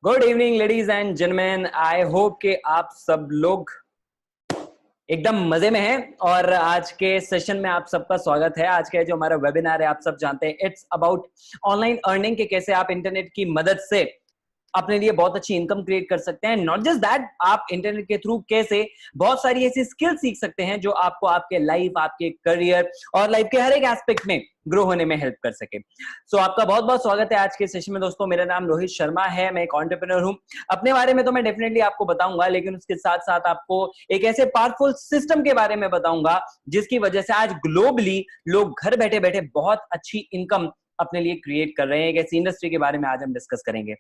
Good evening ladies and gentleman. I hope कि आप सब लोग एकदम मजे में हैं और आज के सेशन में आप सबका स्वागत है। आज का जो हमारा वेबिनार है आप सब जानते हैं, इट्स अबाउट ऑनलाइन अर्निंग के कैसे आप इंटरनेट की मदद से अपने लिए बहुत अच्छी इनकम क्रिएट कर सकते हैं। नॉट जस्ट दैट, आप इंटरनेट के थ्रू कैसे बहुत सारी ऐसी स्किल सीख सकते हैं जो आपको आपके लाइफ, आपके करियर और लाइफ के हर एक एस्पेक्ट में ग्रो होने में हेल्प कर सके। सो आपका बहुत बहुत स्वागत है आज के सेशन में दोस्तों। मेरा नाम रोहित शर्मा है, मैं एक एंटरप्रेन्योर हूं। अपने बारे में तो मैं डेफिनेटली आपको बताऊंगा, लेकिन उसके साथ साथ आपको एक ऐसे पावरफुल सिस्टम के बारे में बताऊंगा जिसकी वजह से आज ग्लोबली लोग घर बैठे बैठे बहुत अच्छी इनकम अपने लिए क्रिएट कर रहे हैं। एक ऐसी इंडस्ट्री के बारे में आज हम डिस्कस करेंगे।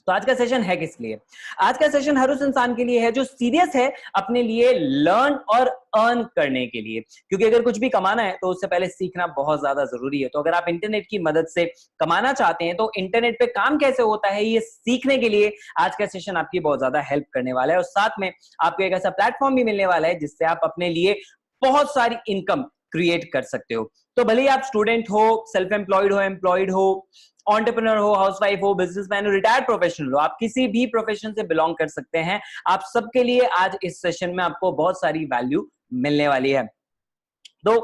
तो आज का सेशन है किस लिए? आज का सेशन हर उस इंसान के लिए है जो सीरियस है अपने लिए लर्न और अर्न करने के लिए, क्योंकि अगर कुछ भी कमाना है तो उससे पहले सीखना बहुत ज्यादा जरूरी है। तो अगर आप इंटरनेट की मदद से कमाना चाहते हैं तो इंटरनेट पे काम कैसे होता है ये सीखने के लिए आज का सेशन आपकी बहुत ज्यादा हेल्प करने वाला है। और साथ में आपको एक ऐसा प्लेटफॉर्म भी मिलने वाला है जिससे आप अपने लिए बहुत सारी इनकम क्रिएट कर सकते हो। तो भले ही आप स्टूडेंट हो, सेल्फ एम्प्लॉयड हो, एम्प्लॉयड हो, एंटरप्रेन्योर हो, हाउसवाइफ हो, बिजनेसमैन हो, रिटायर्ड प्रोफेशनल हो, आप किसी भी प्रोफेशन से बिलोंग कर सकते हैं। आप सबके लिए आज इस सेशन में आपको बहुत सारी वैल्यू मिलने वाली है। तो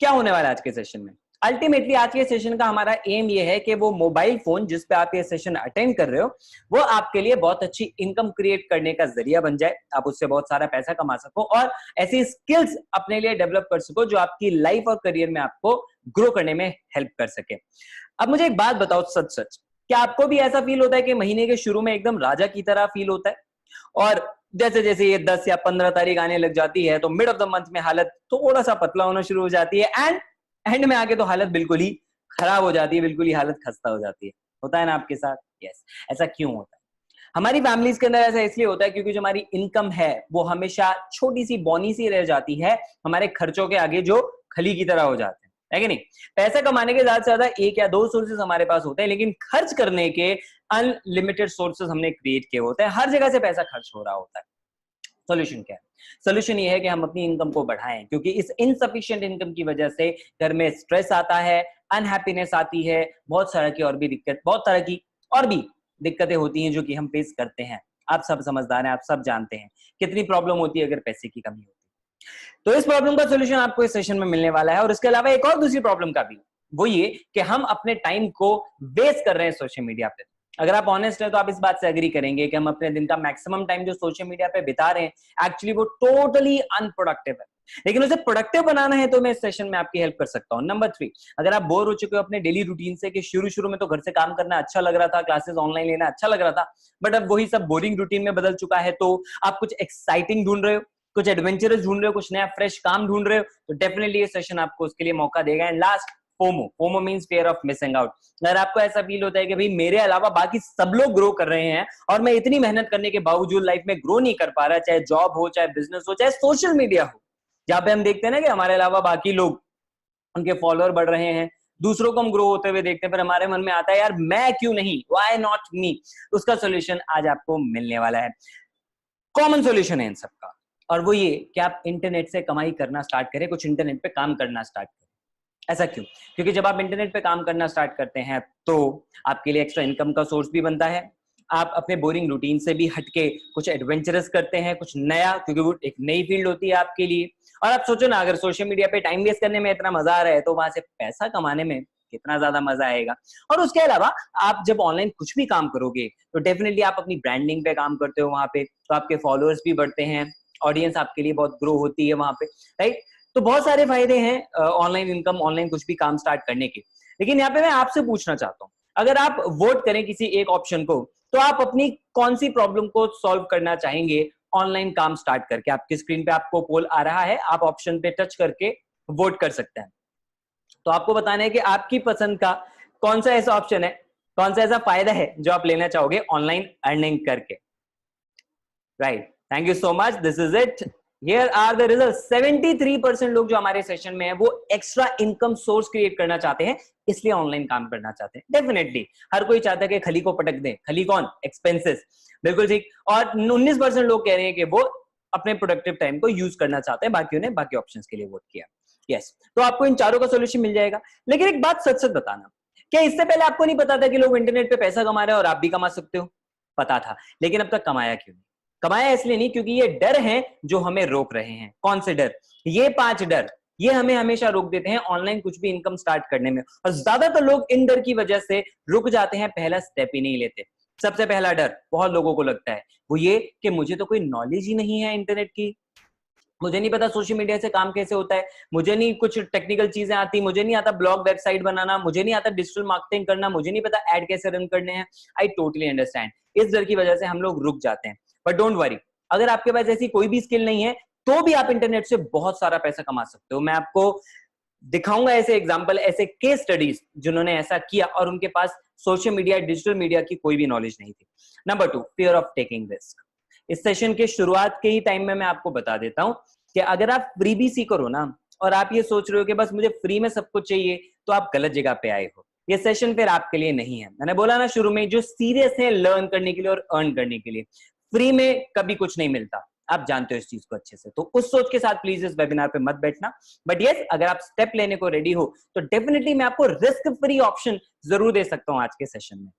क्या होने वाला है आज के सेशन में? अल्टीमेटली आज के सेशन का हमारा एम ये है कि वो मोबाइल फोन जिस पे आप ये सेशन अटेंड कर रहे हो वो आपके लिए बहुत अच्छी इनकम क्रिएट करने का जरिया बन जाए। आप उससे बहुत सारा पैसा कमा सको और ऐसी स्किल्स अपने लिए डेवलप कर सको जो आपकी लाइफ और करियर में आपको ग्रो करने में हेल्प कर सके। अब मुझे एक बात बताओ, सच सच क्या आपको भी ऐसा फील होता है कि महीने के शुरू में एकदम राजा की तरह फील होता है और जैसे जैसे ये 10 या 15 तारीख आने लग जाती है तो मिड ऑफ द मंथ में हालत थोड़ा सा पतला होना शुरू हो जाती है एंड एंड में आके तो हालत बिल्कुल ही खराब हो जाती है, बिल्कुल ही हालत खस्ता हो जाती है? होता है ना आपके साथ? यस। ऐसा क्यों होता है? हमारी फैमिलीज के अंदर ऐसा इसलिए होता है क्योंकि जो हमारी इनकम है वो हमेशा छोटी सी बौनी सी रह जाती है हमारे खर्चों के आगे, जो खली की तरह हो जाते हैं, है कि नहीं? पैसा कमाने के ज्यादा से ज्यादा एक या दो सोर्सेज हमारे पास होते हैं, लेकिन खर्च करने के अनलिमिटेड सोर्सेज हमने क्रिएट किए होते हैं। हर जगह से पैसा खर्च हो रहा होता है। सोल्यूशन क्या है? सोल्यूशन ये है कि हम अपनी इनकम को बढ़ाएं, क्योंकि इस इनसफिशिएंट इनकम की वजह से घर में स्ट्रेस आता है, अनहैप्पीनेस आती है, बहुत सारा की और भी दिक्कत, बहुत तरह की और भी दिक्कतें होती हैं जो कि हम फेस करते हैं। आप सब समझदार हैं, आप सब जानते हैं कितनी प्रॉब्लम होती है अगर पैसे की कमी होती है। तो इस प्रॉब्लम का सोल्यूशन आपको इस सेशन में मिलने वाला है। और इसके अलावा एक और दूसरी प्रॉब्लम का भी, वो ये कि हम अपने टाइम को वेस्ट कर रहे हैं सोशल मीडिया पे। अगर आप ऑनेस्ट हैं तो आप इस बात से एग्री करेंगे कि हम अपने दिन का मैक्सिमम टाइम जो सोशल मीडिया पे बिता रहे हैं एक्चुअली वो टोटली अनप्रोडक्टिव है। लेकिन उसे प्रोडक्टिव बनाना है तो मैं इस सेशन में आपकी हेल्प कर सकता हूं। नंबर 3, अगर आप बोर हो चुके हो अपने डेली रूटीन से कि शुरू शुरू में तो घर से काम करना अच्छा लग रहा था, क्लासेस ऑनलाइन लेना अच्छा लग रहा था, बट अब वही सब बोरिंग रूटीन में बदल चुका है, तो आप कुछ एक्साइटिंग ढूंढ रहे हो, कुछ एडवेंचरस ढूंढ रहे हो, कुछ नया फ्रेश काम ढूंढ रहे हो, तो डेफिनेटली ये सेशन आपको उसके लिए मौका देगा। And last, FOMO. FOMO means fear of missing out. अगर आपको ऐसा फील होता है कि भाई मेरे अलावा बाकी सब लोग ग्रो कर रहे हैं और मैं इतनी मेहनत करने के बावजूद लाइफ में ग्रो नहीं कर पा रहा, चाहे जॉब हो, चाहे बिजनेस हो, चाहे सोशल मीडिया हो, जहां पे हम देखते हैं ना कि हमारे अलावा बाकी लोग, उनके फॉलोअर बढ़ रहे हैं, दूसरों को हम ग्रो होते हुए देखते हैं, पर हमारे मन में आता है यार मैं क्यों नहीं, व्हाई नॉट मी? उसका सोल्यूशन आज आपको मिलने वाला है। कॉमन सोल्यूशन है इन सबका, और वो ये कि आप इंटरनेट से कमाई करना स्टार्ट करें, कुछ इंटरनेट पे काम करना स्टार्ट करें। ऐसा क्यों? क्योंकि जब आप इंटरनेट पे काम करना स्टार्ट करते हैं तो आपके लिए एक्स्ट्रा इनकम का सोर्स भी बनता है। आप अपने बोरिंग रूटीन से भी हटके कुछ एडवेंचरस करते हैं, कुछ नया, क्योंकि वो एक नई फील्ड होती है आपके लिए। और आप सोचो ना, अगर सोशल मीडिया पे टाइम वेस्ट करने में इतना मजा आ रहा है तो वहां से पैसा कमाने में कितना ज्यादा मजा आएगा। और उसके अलावा आप जब ऑनलाइन कुछ भी काम करोगे तो डेफिनेटली आप अपनी ब्रांडिंग पे काम करते हो वहां पे, तो आपके फॉलोअर्स भी बढ़ते हैं, ऑडियंस आपके लिए बहुत ग्रो होती है वहां पे, राइट? तो बहुत सारे फायदे हैं ऑनलाइन इनकम, ऑनलाइन कुछ भी काम स्टार्ट करने के। लेकिन यहाँ पे मैं आपसे पूछना चाहता हूँ, अगर आप वोट करें किसी एक ऑप्शन को तो आप अपनी कौन सी प्रॉब्लम को सॉल्व करना चाहेंगे ऑनलाइन काम स्टार्ट करके? आपकी स्क्रीन पे आपको पोल आ रहा है, आप ऑप्शन पे टच करके वोट कर सकते हैं। तो आपको बताना है कि आपकी पसंद का कौन सा ऐसा ऑप्शन है, कौन सा ऐसा फायदा है जो आप लेना चाहोगे ऑनलाइन अर्निंग करके, right? Thank you so much, this is it, here are the result. 73% लोग जो हमारे सेशन में है वो एक्स्ट्रा इनकम सोर्स क्रिएट करना चाहते हैं, इसलिए ऑनलाइन काम करना चाहते हैं। डेफिनेटली हर कोई चाहता है कि खली को पटक दें। खली कौन? एक्सपेंसेस, बिल्कुल ठीक। और 19% लोग कह रहे हैं कि वो अपने प्रोडक्टिव टाइम को यूज करना चाहते हैं, बाकियों ने बाकी ऑप्शंस के लिए वोट किया। यस, तो आपको इन चारों का सोल्यूशन मिल जाएगा। लेकिन एक बात सच सच बताना, क्या इससे पहले आपको नहीं पता था कि लोग इंटरनेट पे पैसा कमा रहे हैं और आप भी कमा सकते हो? पता था, लेकिन अब तक कमाया क्यों नहीं? कमाया इसलिए नहीं क्योंकि ये डर हैं जो हमें रोक रहे हैं। कौन से डर? ये 5 डर, ये हमें हमेशा रोक देते हैं ऑनलाइन कुछ भी इनकम स्टार्ट करने में, और ज्यादातर लोग इन डर की वजह से रुक जाते हैं, पहला स्टेप ही नहीं लेते। सबसे पहला डर बहुत लोगों को लगता है वो ये कि मुझे तो कोई नॉलेज ही नहीं है इंटरनेट की, मुझे नहीं पता सोशल मीडिया से काम कैसे होता है, मुझे नहीं कुछ टेक्निकल चीजें आती, मुझे नहीं आता ब्लॉग वेबसाइट बनाना, मुझे नहीं आता डिजिटल मार्केटिंग करना, मुझे नहीं पता ऐड कैसे रन करने हैं। I totally understand. इस डर की वजह से हम लोग रुक जाते हैं। बट डोंट वरी, अगर आपके पास ऐसी कोई भी स्किल नहीं है तो भी आप इंटरनेट से बहुत सारा पैसा कमा सकते हो। मैं आपको दिखाऊंगा ऐसे एग्जांपल, ऐसे केस स्टडीज जिन्होंने ऐसा किया और उनके पास सोशल मीडिया, डिजिटल मीडिया की कोई भी नॉलेज नहीं थी। Number 2, fear of taking risk. इस सेशन के शुरुआत के ही टाइम में मैं आपको बता देता हूं कि अगर आप फ्रीबीसी करो ना और आप ये सोच रहे हो कि बस मुझे फ्री में सब कुछ चाहिए, तो आप गलत जगह पे आए हो। ये सेशन फिर आपके लिए नहीं है। मैंने बोला ना शुरू में, जो सीरियस है लर्न करने के लिए और अर्न करने के लिए, फ्री में कभी कुछ नहीं मिलता। आप जानते हो इस चीज को अच्छे से, तो उस सोच के साथ प्लीज इस वेबिनार पे मत बैठना। बट यस, अगर आप स्टेप लेने को रेडी हो तो डेफिनेटली मैं आपको रिस्क फ्री ऑप्शन जरूर दे सकता हूं आज के सेशन में।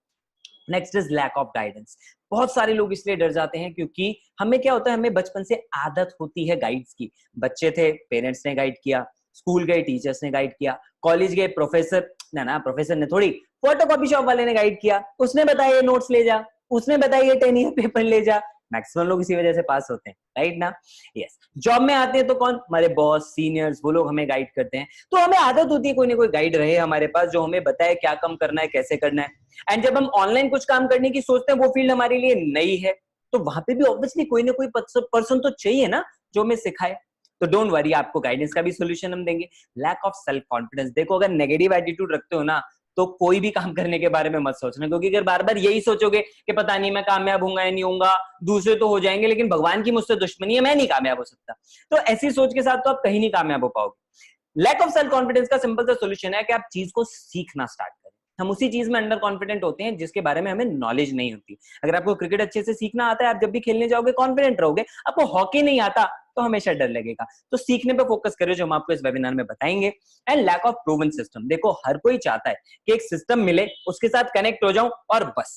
Next is lack of guidance. बहुत सारे लोग इसलिए डर जाते हैं क्योंकि हमें क्या होता है, हमें बचपन से आदत होती है गाइड्स की। बच्चे थे, पेरेंट्स ने गाइड किया, स्कूल गए, टीचर्स ने गाइड किया, कॉलेज गए, प्रोफेसर ना प्रोफेसर ने थोड़ी, फोटोकॉपी शॉप वाले ने गाइड किया, उसने बताया ये नोट्स ले जा, उसने बताया ये 10 ईयर पेपर ले जा। मैक्सिमम लोग इसी वजह से पास होते हैं, राइट ना? यस। जॉब में आते हैं तो कौन? हमारे बॉस, सीनियर्स, वो लोग हमें गाइड करते हैं। तो हमें आदत होती है कोई ना कोई गाइड रहे हमारे पास जो हमें बताए क्या काम करना है, कैसे करना है। एंड जब हम ऑनलाइन कुछ काम करने की सोचते हैं, वो फील्ड हमारे लिए नई है, तो वहां पे भी ऑब्वियसली कोई ना कोई पर्सन तो चाहिए ना जो हमें सिखाए। तो डोंट वरी, आपको गाइडेंस का भी सोल्यूशन हम देंगे। Lack of self confidence. देखो, अगर नेगेटिव एटीट्यूड रखते हो ना तो कोई भी काम करने के बारे में मत सोचना, क्योंकि अगर बार बार यही सोचोगे कि पता नहीं मैं कामयाब होऊंगा या नहीं होऊंगा, दूसरे तो हो जाएंगे लेकिन भगवान की मुझसे दुश्मनी है, मैं नहीं कामयाब हो सकता, तो ऐसी सोच के साथ तो आप कहीं नहीं कामयाब हो पाओगे। लैक ऑफ सेल्फ कॉन्फिडेंस का सिंपल सा सोल्यूशन है कि आप चीज को सीखना स्टार्ट करें। हम उसी चीज में अंडर कॉन्फिडेंट होते हैं जिसके बारे में हमें नॉलेज नहीं होती। अगर आपको क्रिकेट अच्छे से सीखना आता है, आप जब भी खेलने जाओगे कॉन्फिडेंट रहोगे। आपको हॉकी नहीं आता तो हमेशा डर लगेगा। तो सीखने पे फोकस करें, जो हम आपको इस वेबिनार में बताएंगे। And lack of proven system. देखो, हर कोई चाहता है कि एक सिस्टम मिले, उसके साथ कनेक्ट हो जाऊं और बस।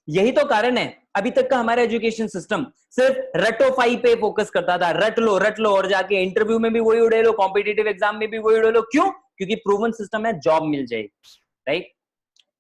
यही तो कारण है अभी तक का हमारा एजुकेशन सिस्टम सिर्फ रटोफाई पे फोकस करता था। रट लो और जाके इंटरव्यू में भी वही उड़े लो, कॉम्पिटिटिव एग्जाम में भी वही उड़े लो। क्यों? क्योंकि प्रूवन सिस्टम है, जॉब मिल जाएगी, राइट?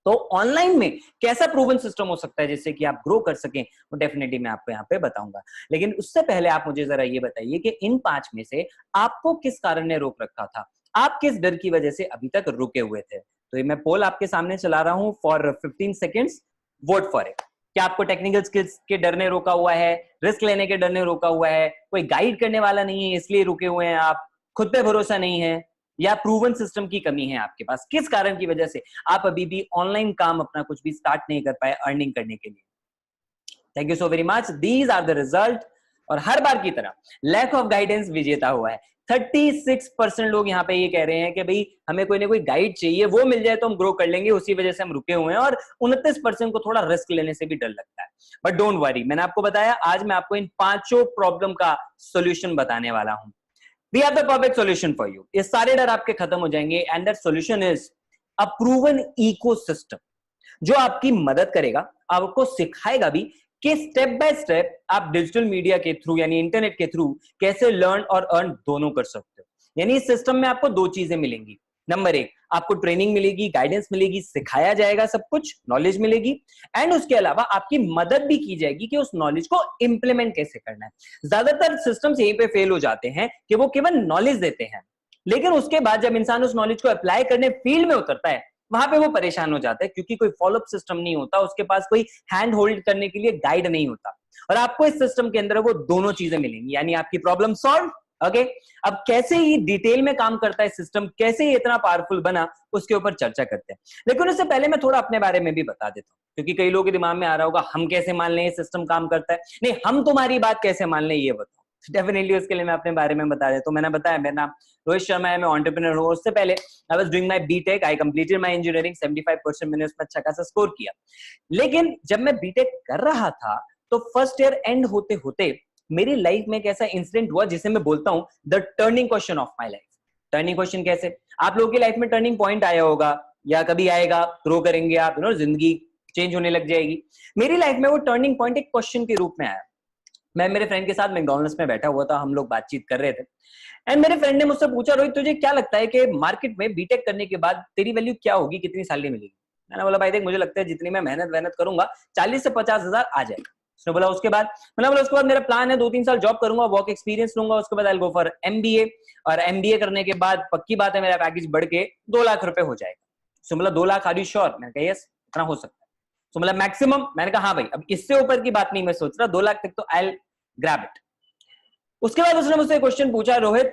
तो ऑनलाइन में कैसा प्रूवन सिस्टम हो सकता है जिससे कि आप ग्रो कर सकें, वो डेफिनेटली मैं आपको यहाँ पे बताऊंगा। लेकिन उससे पहले आप मुझे जरा ये बताइए कि इन 5 में से आपको किस कारण ने रोक रखा था? आप किस डर की वजह से अभी तक रुके हुए थे? तो ये मैं पोल आपके सामने चला रहा हूं for 15 seconds. Vote for it. क्या आपको टेक्निकल स्किल्स के डर ने रोका हुआ है, रिस्क लेने के डर ने रोका हुआ है, कोई गाइड करने वाला नहीं है इसलिए रुके हुए हैं आप, खुद पे भरोसा नहीं है, या प्रूवन सिस्टम की कमी है आपके पास? किस कारण की वजह से आप अभी भी ऑनलाइन काम अपना कुछ भी स्टार्ट नहीं कर पाए अर्निंग करने के लिए? Thank you so very much. These are the result. और हर बार की तरह लैक ऑफ गाइडेंस विजेता हुआ है। 36% लोग यहाँ पे ये कह रहे हैं कि भाई हमें कोई ना कोई गाइड चाहिए, वो मिल जाए तो हम ग्रो कर लेंगे, उसी वजह से हम रुके हुए हैं। और 29% को थोड़ा रिस्क लेने से भी डर लगता है। बट डोंट वरी, मैंने आपको बताया आज मैं आपको इन 5 प्रॉब्लम का सोल्यूशन बताने वाला हूं। We have the perfect solution for you. ये सारे डर आपके खत्म हो जाएंगे। And that solution is a proven ecosystem जो आपकी मदद करेगा, आपको सिखाएगा भी कि स्टेप बाय स्टेप आप डिजिटल मीडिया के थ्रू यानी इंटरनेट के थ्रू कैसे लर्न और अर्न दोनों कर सकते हो। यानी इस सिस्टम में आपको 2 चीजें मिलेंगी। नंबर 1, आपको ट्रेनिंग मिलेगी, गाइडेंस मिलेगी, सिखाया जाएगा, सब कुछ नॉलेज मिलेगी। एंड उसके अलावा आपकी मदद भी की जाएगी कि उस नॉलेज को इंप्लीमेंट कैसे करना है। ज्यादातर सिस्टम्स यहीं पे फेल हो जाते हैं कि वो केवल नॉलेज देते हैं, लेकिन उसके बाद जब इंसान उस नॉलेज को अप्लाई करने फील्ड में उतरता है, वहां पे वो परेशान हो जाता है, क्योंकि कोई फॉलोअप सिस्टम नहीं होता, उसके पास कोई हैंड होल्ड करने के लिए गाइड नहीं होता। और आपको इस सिस्टम के अंदर वो दोनों चीजें मिलेंगी, यानी आपकी प्रॉब्लम सॉल्व। ओके, अब कैसे ही डिटेल में काम करता है सिस्टम, कैसे ही इतना पावरफुल बना, उसके ऊपर चर्चा करते हैं। लेकिन उससे पहले मैं थोड़ा अपने बारे में भी बता देता हूँ, क्योंकि कई लोगों के दिमाग में आ रहा होगा हम कैसे मान लें ये सिस्टम काम करता है। नहीं, हम तुम्हारी बात कैसे मान लें ये बताओ। डेफिनेटली उसके लिए मैं अपने बारे में बता देता हूँ। मैंने बताया मेरा नाम रोहित शर्मा है, मैं एंटरप्रेन्योर हूँ। उससे पहले I was doing my BTech, I completed my engineering, 75% मैंने उसमें अच्छा खासा स्कोर किया। लेकिन जब मैं बीटेक कर रहा था तो फर्स्ट ईयर एंड होते होते मेरी लाइफ में एक ऐसा इंसिडेंट हुआ जिसे मैं बोलता हूं the turning question of my life. Turning question कैसे? आप लोगों की लाइफ में टर्निंग पॉइंट आया होगा या कभी आएगा, ग्रो करेंगे आप, जिंदगी चेंज होने लग जाएगी। मेरी लाइफ में वो टर्निंग पॉइंट एक क्वेश्चन के रूप में आया। मैं मेरे फ्रेंड के साथ मैकडॉनल्ड्स में बैठा हुआ था, हम लोग बातचीत कर रहे थे एंड मेरे फ्रेंड ने मुझसे पूछा, रोहित तुझे क्या लगता है कि मार्केट में बीटेक करने के बाद तेरी वैल्यू क्या होगी, कितनी सैलरी मिलेगी? मैंने बोला भाई देख, मुझे लगता है जितनी मैं मेहनत करूंगा 40 से 50 हजार आ जाएगा। उसने बोला उसके बाद? मैंने बोला उसके बाद मेरा प्लान है 2-3 साल जॉब करूंगा, वर्क एक्सपीरियंस लूंगा, उसके बाद आई गो फॉर एमबीए, और एमबीए करने के बाद पक्की बात है मेरा पैकेज बढ़ के 2 लाख रुपए हो जाएगा। उसने बोला 2 लाख, आर यू श्योर? मैंने कहा यस, इतना हो सकता है। तो मतलब मैक्सिमम? मैंने कहा हाँ भाई, अब इससे ऊपर की बात नहीं मैं सोच रहा, 2 लाख तक तो आई ग्रैब इट। उसके बाद उसने मुझसे क्वेश्चन पूछा, रोहित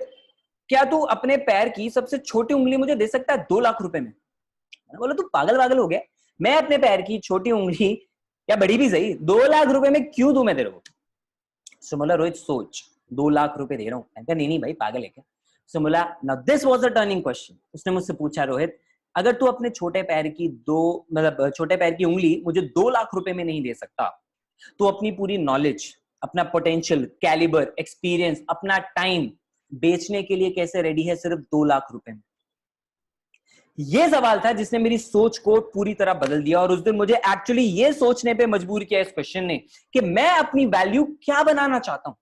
क्या तू अपने पैर की सबसे छोटी उंगली मुझे दे सकता है 2 लाख रुपए में? मैंने बोला तू पागल हो गया, मैं अपने पैर की छोटी उंगली या बड़ी भी सही 2 लाख रुपए में क्यों दूं मैं तेरे को? सो बोला रोहित सोच, 2 लाख रुपए दे रहा हूं। मैंने कहा नहीं भाई पागल है क्या? सो बोला now this was the turning question. उसने मुझसे पूछा, रोहित अगर तू अपने छोटे पैर की छोटे पैर की उंगली मुझे 2 लाख रुपए में नहीं दे सकता, तो अपनी पूरी नॉलेज, अपना पोटेंशियल, कैलिबर, एक्सपीरियंस, अपना टाइम बेचने के लिए कैसे रेडी है सिर्फ 2 लाख रुपए में? ये सवाल था जिसने मेरी सोच को पूरी तरह बदल दिया, और उस दिन मुझे एक्चुअली ये सोचने पे मजबूर किया इस क्वेश्चन ने कि मैं अपनी वैल्यू क्या बनाना चाहता हूं।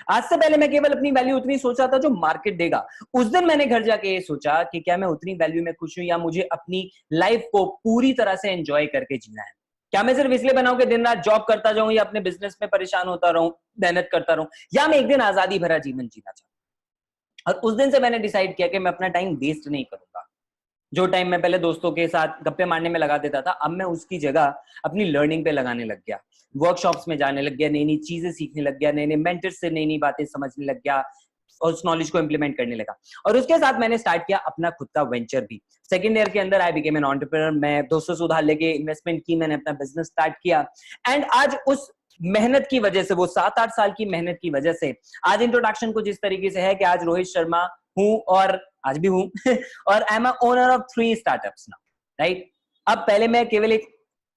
आज से पहले मैं केवल अपनी वैल्यू उतनी सोचा था जो मार्केट देगा। उस दिन मैंने घर जाके ये सोचा कि क्या मैं उतनी वैल्यू में खुश हूं, या मुझे अपनी लाइफ को पूरी तरह से एंजॉय करके जीना है। क्या मैं सिर्फ इसलिए बनाऊं कि दिन रात जॉब करता जाऊं, या अपने बिजनेस में परेशान होता रहूं, मेहनत करता रहूं, या मैं एक दिन आजादी भरा जीवन जीना चाहता हूं। और उस दिन से मैंने डिसाइड किया कि मैं अपना टाइम वेस्ट नहीं करूंगा। जो टाइम मैं पहले दोस्तों के साथ गप्पे मारने में लगा देता था, अब मैं उसकी जगह अपनी लर्निंग पे लगाने लग गया, वर्कशॉप्स में जाने लग गया, नई नई चीजें सीखने लग गया, नए नए मेंटर से नई नई बातें समझने लग गया, और उस नॉलेज को इंप्लीमेंट करने लगा। और उसके साथ मैंने स्टार्ट किया अपना खुद का वेंचर भी। सेकेंड ईयर के अंदर आई बिकेम एन एंटरप्रेन्योर। मैं दोस्तों से उधार लेके इन्वेस्टमेंट की, मैंने अपना बिजनेस स्टार्ट किया, एंड आज उस मेहनत की वजह से, वो 7-8 साल की मेहनत की वजह से आज इंट्रोडक्शन कुछ इस तरीके से है कि आज रोहित शर्मा हूं, और आज भी हूं और I am owner of 3 startups now, right? अब पहले मैं केवल एक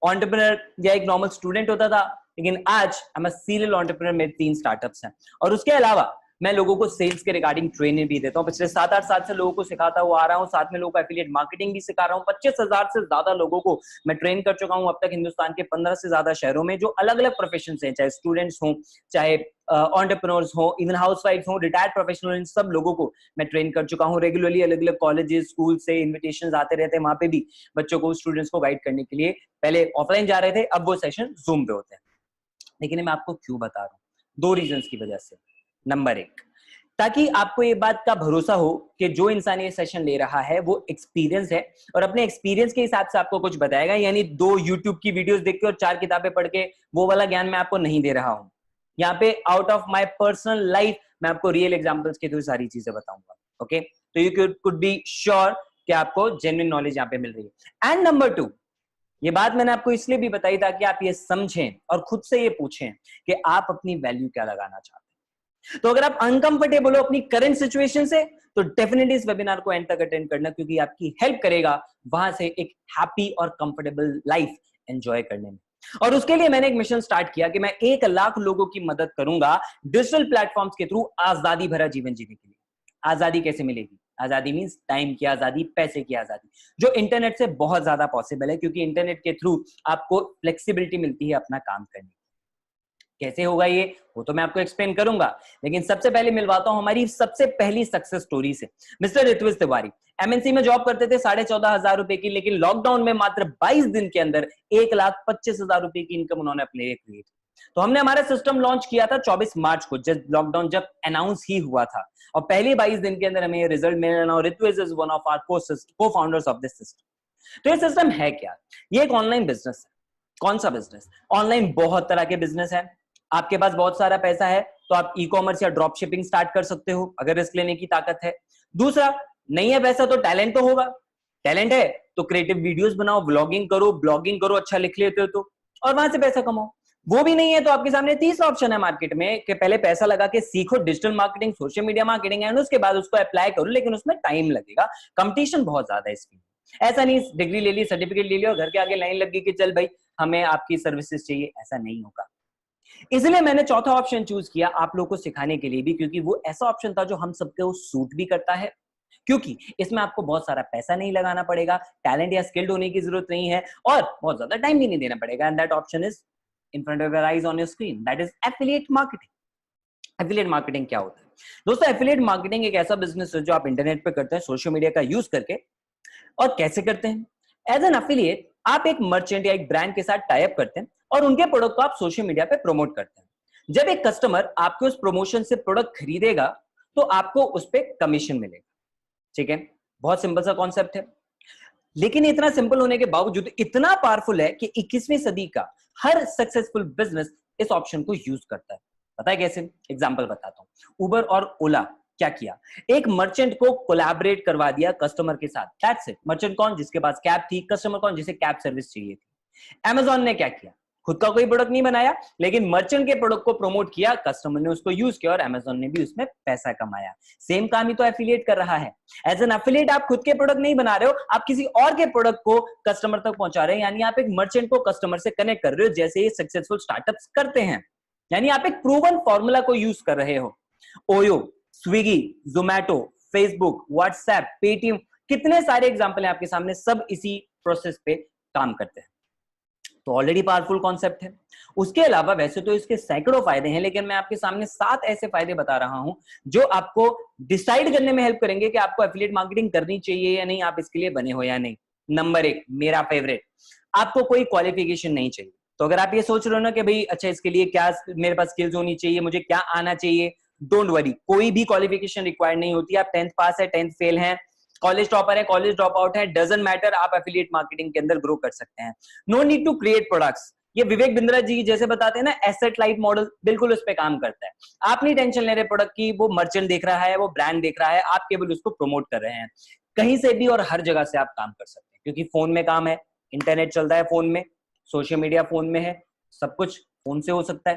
एंटरप्रेन्योर या एक नॉर्मल स्टूडेंट होता था, लेकिन आज I am a serial entrepreneur. मेरे 3 स्टार्टअप्स हैं, और उसके अलावा मैं लोगों को सेल्स के रिगार्डिंग ट्रेनिंग भी देता हूँ। पिछले 7-8 साल से लोगों को सिखाता हुआ आ रहा हूँ, साथ में लोगों को एफिलिएट मार्केटिंग भी सिखा रहा हूँ। 25,000 से ज्यादा लोगों को मैं ट्रेन कर चुका हूँ अब तक हिंदुस्तान के 15 से ज्यादा शहरों में, जो अलग अलग प्रोफेशन हैं, चाहे स्टूडेंट्स हों, चाहे एंटरप्रेन्योर्स हों, इवन हाउसवाइफ्स हों, रिटायर्ड प्रोफेशनल, इन सब लोगों को मैं ट्रेन कर चुका हूँ। रेगुलरली अलग अलग कॉलेजेस, स्कूल से इन्विटेशंस आते रहते हैं, वहां पे भी बच्चों को, स्टूडेंट्स को गाइड करने के लिए पहले ऑफलाइन जा रहे थे, अब वो सेशन जूम पे होते हैं। लेकिन मैं आपको क्यों बता रहा हूँ? 2 रीजंस की वजह से। नंबर 1, ताकि आपको ये बात का भरोसा हो कि जो इंसान ये सेशन ले रहा है वो एक्सपीरियंस है, और अपने एक्सपीरियंस के हिसाब से आपको कुछ बताएगा, यानी 2 यूट्यूब की वीडियोस देख के और 4 किताबें पढ़ के वो वाला ज्ञान मैं आपको नहीं दे रहा हूं। यहाँ पे out of my personal life मैं आपको रियल एग्जांपल्स के थ्रू सारी चीजें बताऊंगा। ओके, तो यू कुड बी श्योर कि आपको जेन्युइन नॉलेज यहाँ पे मिल रही है। एंड नंबर 2, ये बात मैंने आपको इसलिए भी बताई ताकि आप ये समझें और खुद से ये पूछें कि आप अपनी वैल्यू क्या लगाना चाहते हैं। तो अगर आप अनकंफर्टेबल हो अपनी करंट सिचुएशन से, तो डेफिनेटली इस वेबिनार को एंड तक अटेंड करना, क्योंकि आपकी हेल्प करेगा वहां से एक हैप्पी और कंफर्टेबल लाइफ एंजॉय करने में। और उसके लिए मैंने एक मिशन स्टार्ट किया कि मैं 1 लाख लोगों की मदद करूंगा डिजिटल प्लेटफॉर्म्स के थ्रू आजादी भरा जीवन जीने के लिए। आजादी कैसे मिलेगी? आजादी मींस टाइम की आजादी, पैसे की आजादी, जो इंटरनेट से बहुत ज्यादा पॉसिबल है, क्योंकि इंटरनेट के थ्रू आपको फ्लेक्सिबिलिटी मिलती है अपना काम करने की। कैसे होगा ये, वो तो मैं आपको एक्सप्लेन करूंगा, लेकिन सबसे पहले मिलवाता हूं हमारी सबसे पहली सक्सेस स्टोरी से। मिस्टर ऋत्विज तिवारी एमएनसी में जॉब करते थे 14,500 रुपए की, लेकिन लॉकडाउन में मात्र 22 दिन के अंदर 1,25,000 रुपए की इनकम उन्होंने अपने लिए क्रिएट। तो हमने हमारा सिस्टम लॉन्च किया था 24 मार्च को, जब लॉकडाउन जब अनाउंस ही हुआ था, और पहले 22 दिन के अंदर हमें ये रिजल्ट मिला, और Ritvij is one of our co-founders of this system. तो ये सिस्टम है क्या? ये एक ऑनलाइन बिजनेस है। कौन सा बिजनेस? ऑनलाइन बहुत तरह के बिजनेस है। आपके पास बहुत सारा पैसा है तो आप ई कॉमर्स या ड्रॉप शिपिंग स्टार्ट कर सकते हो, अगर रिस्क लेने की ताकत है। दूसरा, नहीं है पैसा तो टैलेंट तो होगा। टैलेंट है तो क्रिएटिव वीडियोस बनाओ, ब्लॉगिंग करो, अच्छा लिख लेते हो तो, और वहां से पैसा कमाओ। वो भी नहीं है तो आपके सामने तीसरा ऑप्शन है मार्केट में कि पहले पैसा लगा के सीखो digital marketing, social media marketing, and उसके बाद उसको अप्लाई करो, लेकिन उसमें टाइम लगेगा, कंपटीशन बहुत ज्यादा है इसमें। ऐसा नहीं डिग्री ले ली, सर्टिफिकेट ले लिया और घर के आगे लाइन लग गई कि चल भाई हमें आपकी सर्विसेज चाहिए, ऐसा नहीं होगा। इसलिए मैंने चौथा ऑप्शन चूज किया आप लोगों को सिखाने के लिए भी, क्योंकि वो ऐसा ऑप्शन था जो हम सबके सूट भी करता है, क्योंकि इसमें आपको बहुत सारा पैसा नहीं लगाना पड़ेगा, टैलेंट या स्किल्ड होने की जरूरत नहीं है और बहुत ज्यादा टाइम भी नहीं देना पड़ेगा। And that option is in front of your eyes on your screen, that is affiliate marketing. Affiliate marketing क्या होता है दोस्तों? एफिलिएट मार्केटिंग एक ऐसा बिजनेस है जो आप इंटरनेट पे करते हैं सोशल मीडिया का यूज करके। और कैसे करते हैं? एज एन एफिलिएट आप एक मर्चेंट या एक ब्रांड के साथ टाई अप करते हैं और उनके प्रोडक्ट को आप सोशल मीडिया पे प्रमोट करते हैं। जब एक कस्टमर आपके उस प्रमोशन से प्रोडक्ट खरीदेगा तो आपको उस पर कमीशन मिलेगा। ठीक है, बहुत सिंपल सा कॉन्सेप्ट है, लेकिन इतना सिंपल होने के बावजूद इतना पावरफुल है कि 21वीं सदी का हर सक्सेसफुल बिजनेस इस ऑप्शन को यूज करता है। पता है कैसे? एग्जांपल बताता हूं। उबर और ओला क्या किया, एक मर्चेंट को कोलैबोरेट करवा दिया कस्टमर के साथ। That's it. मर्चेंट कौन? जिसके पास कैब थी। कस्टमर कौन? जिसे कैब सर्विस चाहिए थी। Amazon ने क्या किया, खुद का कोई प्रोडक्ट नहीं बनाया, लेकिन मर्चेंट के प्रोडक्ट को प्रमोट किया, कस्टमर ने उसको यूज किया और Amazon ने भी उसमें पैसा कमाया। सेम काम ही तो एफिलिएट कर रहा है। एज एन एफिलिएट आप खुद के प्रोडक्ट नहीं बना रहे हो, आप किसी और के प्रोडक्ट को कस्टमर तक पहुंचा रहे हैं, यानी आप एक मर्चेंट को कस्टमर से कनेक्ट कर रहे हो, जैसे ये सक्सेसफुल स्टार्टअप्स करते हैं। यानी आप एक प्रूवन फॉर्मूला को यूज कर रहे हो। OYO, Swiggy, Zomato, Facebook, WhatsApp, Paytm, कितने सारे एग्जांपल हैं आपके सामने, सब इसी प्रोसेस पे काम करते हैं। तो ऑलरेडी पावरफुल कॉन्सेप्ट है। उसके अलावा वैसे तो इसके सैकड़ों फायदे हैं, लेकिन मैं आपके सामने 7 ऐसे फायदे बता रहा हूं जो आपको डिसाइड करने में हेल्प करेंगे कि आपको एफिलिएट मार्केटिंग करनी चाहिए या नहीं, आप इसके लिए बने हो या नहीं। नंबर 1, मेरा फेवरेट, आपको कोई क्वालिफिकेशन नहीं चाहिए। तो अगर आप ये सोच रहे हो ना कि भाई अच्छा इसके लिए क्या मेरे पास स्किल्स होनी चाहिए, मुझे क्या आना चाहिए, डोंट वरी, कोई भी क्वालिफिकेशन रिक्वायर्ड नहीं होती। आप 10th पास है, 10th फेल है, कॉलेज टॉपर है, कॉलेज ड्रॉप आउट है, डजंट मैटर, आप एफिलिएट मार्केटिंग के अंदर ग्रो कर सकते हैं। No need to create products. ये विवेक बिंद्रा जी जैसे बताते हैं ना, एसेट लाइट मॉडल, बिल्कुल उस पे काम करता है। आप नहीं टेंशन ले रहे प्रोडक्ट की, वो मर्चेंट देख रहा है, वो ब्रांड देख रहा है, आप केवल उसको प्रमोट कर रहे हैं। कहीं से भी और हर जगह से आप काम कर सकते हैं, क्योंकि फोन में काम है, इंटरनेट चलता है फोन में, सोशल मीडिया फोन में है, सब कुछ फोन से हो सकता है।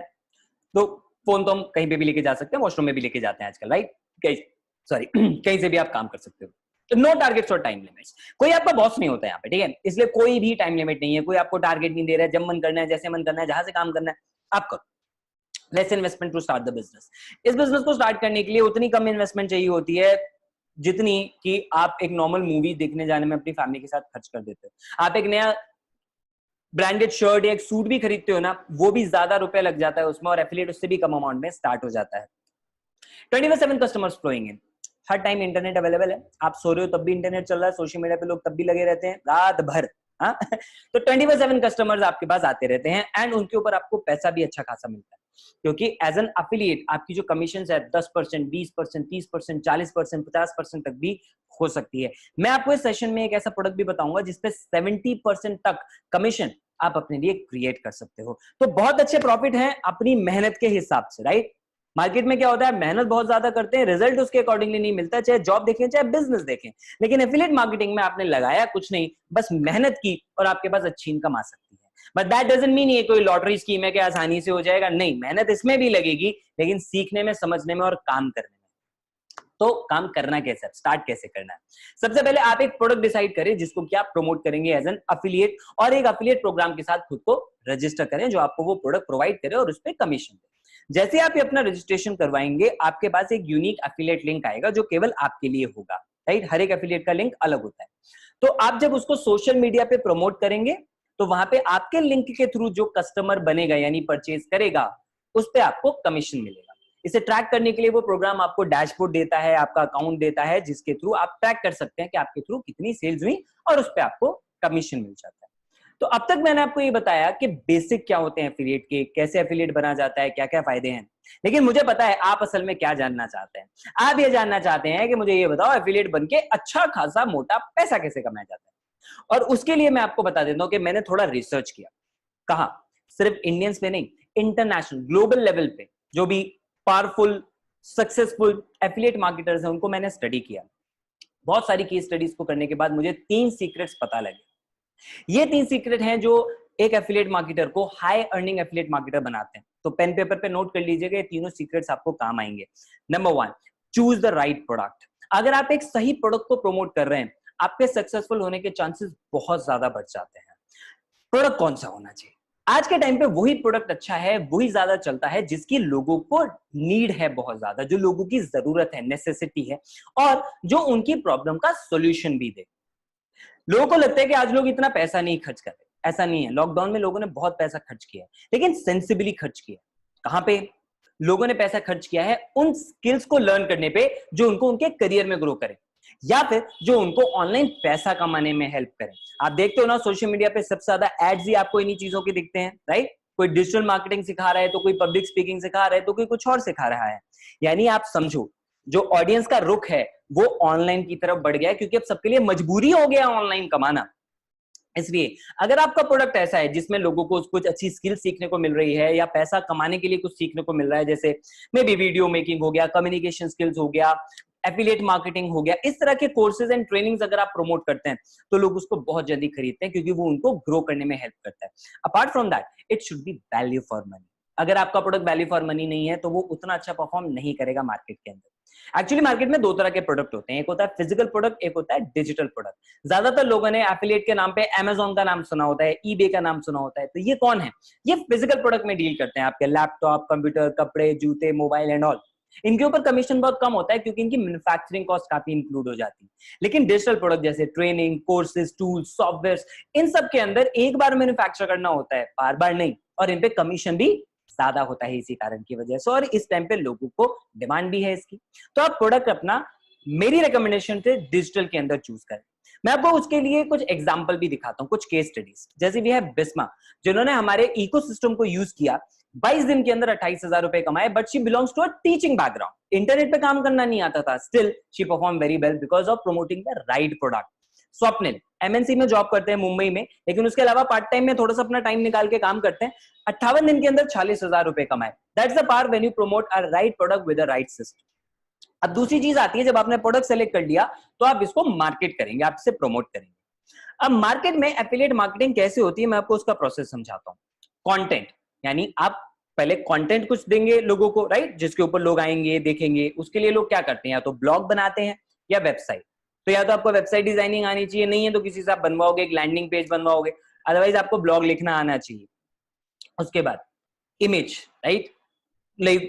तो फोन तो हम कहीं पे भी लेके जा सकते हैं, वॉशरूम में भी लेके जाते हैं आजकल, राइट? कहीं से भी आप काम कर सकते हो। नो टारगेट्स और टाइम लिमिट्स। कोई आपका बॉस नहीं होता यहाँ पे, ठीक है? इसलिए कोई भी टाइम लिमिट नहीं है, कोई आपको टारगेट नहीं दे रहा है। जब मन करना है, जैसे मन करना है, जहां से काम करना है आप करो। Less investment to start the business. इस बिजनेस को स्टार्ट करने के लिए उतनी कम इन्वेस्टमेंट चाहिए होती है जितनी कि आप एक नॉर्मल मूवी देखने जाने में अपनी फैमिली के साथ खर्च कर देते हो। आप एक नया ब्रांडेड शर्ट या एक सूट भी खरीदते हो ना, वो भी ज्यादा रुपए लग जाता है उसमें, और एफिलिएट उससे भी कम अमाउंट में स्टार्ट हो जाता है। 24/7 कस्टमर्स फ्लोइंग इन, हर टाइम इंटरनेट अवेलेबल है। आप सो रहे हो तब भी इंटरनेट चल रहा है, सोशल मीडिया पे लोग तब भी लगे रहते हैं रात भर। हाँ तो 24/7 कस्टमर्स आपके पास आते रहते हैं एंड उनके ऊपर आपको पैसा भी अच्छा खासा मिलता है, क्योंकि एज एन एफिलिएट आपकी जो कमीशन है 10%, 20%, 30%, 40%, 50% तक भी हो सकती है। मैं आपको इस सेशन में एक ऐसा प्रोडक्ट भी बताऊंगा जिसपे 70% तक कमीशन आप अपने लिए क्रिएट कर सकते हो। तो बहुत अच्छे प्रॉफिट हैं अपनी मेहनत के हिसाब से, राइट? मार्केट में क्या होता है, मेहनत बहुत ज्यादा करते हैं, रिजल्ट उसके अकॉर्डिंगली नहीं मिलता, चाहे जॉब देखें चाहे बिजनेस देखें। लेकिन एफिलिएट मार्केटिंग में आपने लगाया कुछ नहीं, बस मेहनत की और आपके पास अच्छी इनकम आ सकती है। बट दैट डजंट मीन ये कोई लॉटरी स्कीम है कि आसानी से हो जाएगा। नहीं, मेहनत इसमें भी लगेगी, लेकिन सीखने में, समझने में और काम करने में। तो काम करना कैसे, स्टार्ट कैसे करना है? सबसे पहले आप एक प्रोडक्ट डिसाइड करें जिसको कि आप प्रमोट करेंगे एज एन एफिलिएट, और एक एफिलिएट प्रोग्राम के साथ खुद को रजिस्टर करें जो आपको वो प्रोडक्ट प्रोवाइड करे और उस पर कमीशन दे। जैसे आप अपना रजिस्ट्रेशन करवाएंगे, आपके पास एक यूनिक एफिलिएट लिंक आएगा जो केवल आपके लिए होगा, राइट? हर एक एफिलिएट का लिंक अलग होता है। तो आप जब उसको सोशल मीडिया पे प्रमोट करेंगे तो वहां पे आपके लिंक के थ्रू जो कस्टमर बनेगा यानी परचेज करेगा, उस पे आपको कमीशन मिलेगा। इसे ट्रैक करने के लिए वो प्रोग्राम आपको डैशबोर्ड देता है, आपका अकाउंट देता है, जिसके थ्रू आप ट्रैक कर सकते हैं कि आपके थ्रू कितनी सेल्स हुई और उस पे आपको कमीशन मिल जाता है। तो अब तक मैंने आपको ये बताया कि बेसिक क्या होते हैं एफिलिएट के, कैसे एफिलिएट बना जाता है, क्या क्या फायदे हैं। लेकिन मुझे पता है आप असल में क्या जानना चाहते हैं। आप ये जानना चाहते हैं कि मुझे ये बताओ एफिलिएट बनके अच्छा खासा मोटा पैसा कैसे कमाया जाता है। और उसके लिए मैं आपको बता देता हूं कि मैंने थोड़ा रिसर्च किया। कहा, सिर्फ इंडियंस पे नहीं, इंटरनेशनल ग्लोबल लेवल पे जो भी पावरफुल सक्सेसफुल एफिलिएट मार्केटर्स हैं उनको मैंने स्टडी किया। बहुत सारी केस स्टडीज को करने के बाद मुझे 3 सीक्रेट्स पता लगे। ये 3 सीक्रेट हैं जो एक एफिलिएट मार्केटर को हाई अर्निंग एफिलिएट मार्केटर बनाते हैं। तो पेन पेपर पे नोट कर लीजिएगा, ये तीनों सीक्रेट्स आपको काम आएंगे। Number 1, choose the right product. अगर आप एक सही प्रोडक्ट को प्रमोट कर रहे हैं, आपके सक्सेसफुल होने के चांसेस बहुत ज्यादा बढ़ जाते हैं। प्रोडक्ट कौन सा होना चाहिए? आज के टाइम पे वही प्रोडक्ट अच्छा है, वही ज्यादा चलता है जिसकी लोगों को नीड है, बहुत ज्यादा, जो लोगों की जरूरत है, नेसेसिटी है, और जो उनकी प्रॉब्लम का सॉल्यूशन भी दे। लोगों को लगता है कि आज लोग इतना पैसा नहीं खर्च कर रहे, ऐसा नहीं है। लॉकडाउन में लोगों ने बहुत पैसा खर्च किया है, लेकिन सेंसिबली खर्च किया। कहां पे लोगों ने पैसा खर्च किया है? उन स्किल्स को लर्न करने पे जो उनको उनके करियर में ग्रो करे, या फिर जो उनको ऑनलाइन पैसा कमाने में हेल्प करे। आप देखते हो ना, सोशल मीडिया पे सबसे ज्यादा एड्स ही आपको इन्हीं चीजों के दिखते हैं, राइट? कोई डिजिटल मार्केटिंग सिखा रहा है, तो कोई पब्लिक स्पीकिंग सिखा रहा है, तो कोई कुछ और सिखा रहा है। यानी आप समझो, जो ऑडियंस का रुख है वो ऑनलाइन की तरफ बढ़ गया है, क्योंकि अब सबके लिए मजबूरी हो गया ऑनलाइन कमाना। इसलिए अगर आपका प्रोडक्ट ऐसा है जिसमें लोगों को कुछ अच्छी स्किल सीखने को मिल रही है, या पैसा कमाने के लिए कुछ सीखने को मिल रहा है, जैसे मे बी वीडियो मेकिंग हो गया, कम्युनिकेशन स्किल्स हो गया, एफिलिएट मार्केटिंग हो गया, इस तरह के कोर्सेज एंड ट्रेनिंग्स अगर आप प्रमोट करते हैं तो लोग उसको बहुत जल्दी खरीदते हैं, क्योंकि वो उनको ग्रो करने में हेल्प करता है। Apart from that, it should be value for money. अगर आपका प्रोडक्ट वैल्यू फॉर मनी नहीं है तो वो उतना अच्छा परफॉर्म नहीं करेगा मार्केट के अंदर। एक्चुअली मार्केट में दो तरह के प्रोडक्ट होते हैं, एक होता है फिजिकल प्रोडक्ट, एक होता है डिजिटल प्रोडक्ट। ज्यादातर लोगों ने एफिलिएट के नाम पे अमेजोन का नाम सुना होता है, ईबे का नाम सुना होता है। तो ये कौन है? ये फिजिकल प्रोडक्ट में डील करते हैं, आपके लैपटॉप, कंप्यूटर, कपड़े, जूते, मोबाइल एंड ऑल। इनके ऊपर कमीशन बहुत कम होता है, क्योंकि इनकी मैन्युफैक्चरिंग कॉस्ट काफी इंक्लूड हो जाती है। लेकिन डिजिटल प्रोडक्ट जैसे ट्रेनिंग, कोर्सेज, टूल्स, सॉफ्टवेयर, इन सब के अंदर एक बार मैन्युफैक्चर करना होता है, बार बार नहीं, और इन पे कमीशन भी ज्यादा होता है इसी कारण की वजह से, और इस टाइम पे लोगों को डिमांड भी है इसकी। तो आप प्रोडक्ट अपना, मेरी रिकमेंडेशन से डिजिटल के अंदर चूज करें। मैं आपको उसके लिए कुछ एग्जांपल भी दिखाता हूं, कुछ केस स्टडीज। जैसे भी है बिस्मा, जिन्होंने हमारे इकोसिस्टम को यूज किया, 22 दिन के अंदर 28,000 रुपए कमाए। But she belongs to a teaching background, internet पे काम करना नहीं आता था, still she perform very well because of promoting the right product. Swapnil MNC में जॉब करते हैं मुंबई में, लेकिन उसके अलावा पार्ट टाइम में थोड़ा सा अपना टाइम निकाल के काम करते हैं। 58 दिन के अंदर 46,000 रुपए कमाए। That's the power when you promote a right product with a right system. अब दूसरी चीज आती है, जब आपने प्रोडक्ट सेलेक्ट कर लिया तो आप इसको मार्केट करेंगे, आप इसे प्रमोट करेंगे। अब मार्केट में एफिलिएट मार्केटिंग कैसे होती है, मैं आपको उसका प्रोसेस समझाता हूं। कंटेंट, यानी आप पहले कंटेंट कुछ देंगे लोगों को, राइट, जिसके ऊपर लोग आएंगे, देखेंगे। उसके लिए लोग क्या करते हैं, या तो ब्लॉग बनाते हैं या वेबसाइट। तो या तो आपको वेबसाइट डिजाइनिंग आनी चाहिए, नहीं है तो किसी से आप बनवाओगे, एक लैंडिंग पेज बनवाओगे, अदरवाइज आपको ब्लॉग लिखना आना चाहिए। उसके बाद इमेज, राइट,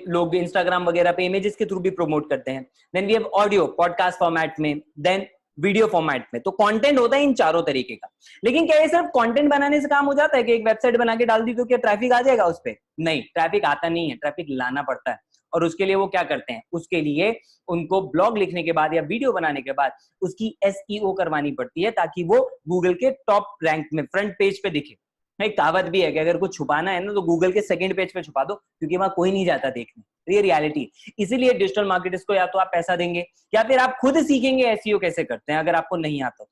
लोग इंस्टाग्राम वगैरह पे इमेजेस के थ्रू भी प्रमोट करते हैं। Then we have audio, podcast format में, देन वीडियो फॉर्मेट में। तो कंटेंट होता है इन चारों तरीके का। लेकिन क्या ये सिर्फ कंटेंट बनाने से काम हो जाता है कि एक वेबसाइट बना के डाल दी तो क्या ट्रैफिक आ जाएगा उस पे? नहीं, ट्रैफिक आता नहीं है, ट्रैफिक लाना पड़ता है। और उसके लिए वो क्या करते हैं, उसके लिए उनको ब्लॉग लिखने के बाद या वीडियो बनाने के बाद उसकी एसईओ करवानी पड़ती है, ताकि वो गूगल के टॉप रैंक में, फ्रंट पेज पे दिखे। एक कहावत भी है कि अगर कुछ छुपाना है ना तो गूगल के सेकंड पेज पे छुपा दो, क्योंकि वहां कोई नहीं जाता देखने। तो ये रियलिटी। इसीलिए डिजिटल मार्केटर्स को या तो आप पैसा देंगे, या फिर आप खुद सीखेंगे एसईओ कैसे करते हैं, अगर आपको नहीं आता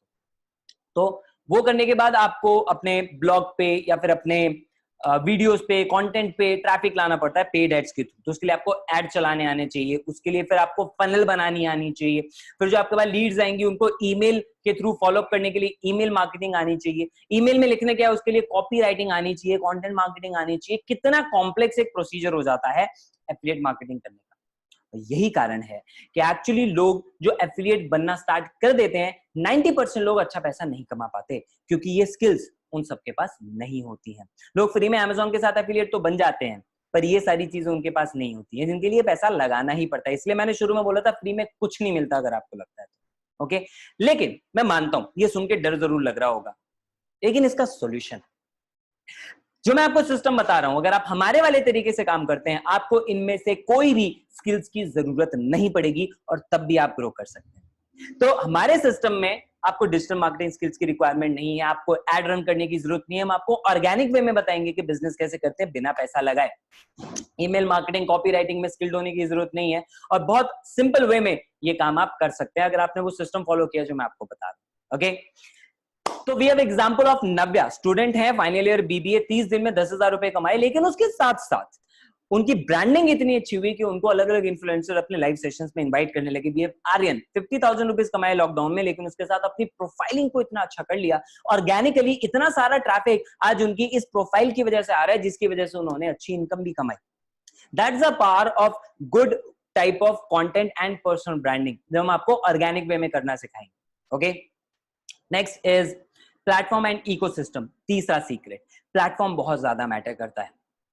तो वो करने के बाद आपको अपने ब्लॉग पे या फिर अपने वीडियोस पे, कंटेंट पे ट्रैफिक लाना पड़ता है पेड एड्स के थ्रू। तो उसके लिए आपको एड चलाने आने चाहिए, उसके लिए फिर आपको फनल बनानी आनी चाहिए, फिर जो आपके पास लीड्स आएंगी उनको ईमेल के थ्रू फॉलो अप करने के लिए ईमेल मार्केटिंग आनी चाहिए। ईमेल में लिखने क्या है, उसके लिए कॉपी राइटिंग आनी चाहिए, कंटेंट मार्केटिंग आनी चाहिए। कितना कॉम्प्लेक्स एक प्रोसीजर हो जाता है एफिलिएट मार्केटिंग करने का। तो यही कारण है कि एक्चुअली लोग जो एफिलिएट बनना स्टार्ट कर देते हैं, 90% लोग अच्छा पैसा नहीं कमा पाते, क्योंकि ये स्किल्स उन सबके पास नहीं होती हैं। लोग फ्री में अमेजोन के साथ एफिलिएट तो बन जाते हैं, पर ये सारी चीजें उनके पास नहीं होती है, जिनके लिए पैसा लगाना ही पड़ता है। इसलिए मैंने शुरू में बोला था फ्री में कुछ नहीं मिलता, अगर आपको लगता है तो। ओके, लेकिन मैं मानता हूं ये सुन के डर जरूर लग रहा होगा, लेकिन इसका सोल्यूशन जो मैं आपको सिस्टम बता रहा हूं, अगर आप हमारे वाले तरीके से काम करते हैं, आपको इनमें से कोई भी स्किल्स की जरूरत नहीं पड़ेगी, और तब भी आप ग्रो कर सकते हैं। तो हमारे सिस्टम में आपको डिजिटल मार्केटिंग स्किल्स की रिक्वायरमेंट नहीं है, आपको एड रन करने की जरूरत नहीं है। हम आपको ऑर्गेनिक वे में बताएंगे कि बिजनेस कैसे करते हैं बिना पैसा लगाए। ईमेल मार्केटिंग, कॉपी राइटिंग में स्किल्ड होने की जरूरत नहीं है, और बहुत सिंपल वे में ये काम आप कर सकते हैं, अगर आपने वो सिस्टम फॉलो किया जो मैं आपको बता रहा हूं। ओके, तो we have example of Navya, student है, फाइनल ईयर बीबीए, 30 दिन में 10,000 रुपए कमाए। लेकिन उसके साथ साथ उनकी ब्रांडिंग इतनी अच्छी हुई कि उनको अलग अलग इन्फ्लुएंसर अपने लाइव सेशंस में इनवाइट करने लगे। वी हैव आर्यन, 50,000 रुपीज कमाए लॉकडाउन में, लेकिन उसके साथ अपनी प्रोफाइलिंग को इतना अच्छा कर लिया, ऑर्गेनिकली इतना सारा ट्रैफिक आज उनकी इस प्रोफाइल की वजह से आ रहा है, जिसकी वजह से उन्होंने अच्छी इनकम भी कमाई। That's the power of good type of content and personal branding, जो हम आपको ऑर्गेनिक वे में करना सिखाएंगे। Okay, next is platform and ecosystem, तीसरा सीक्रेट। प्लेटफॉर्म बहुत ज्यादा मैटर करता है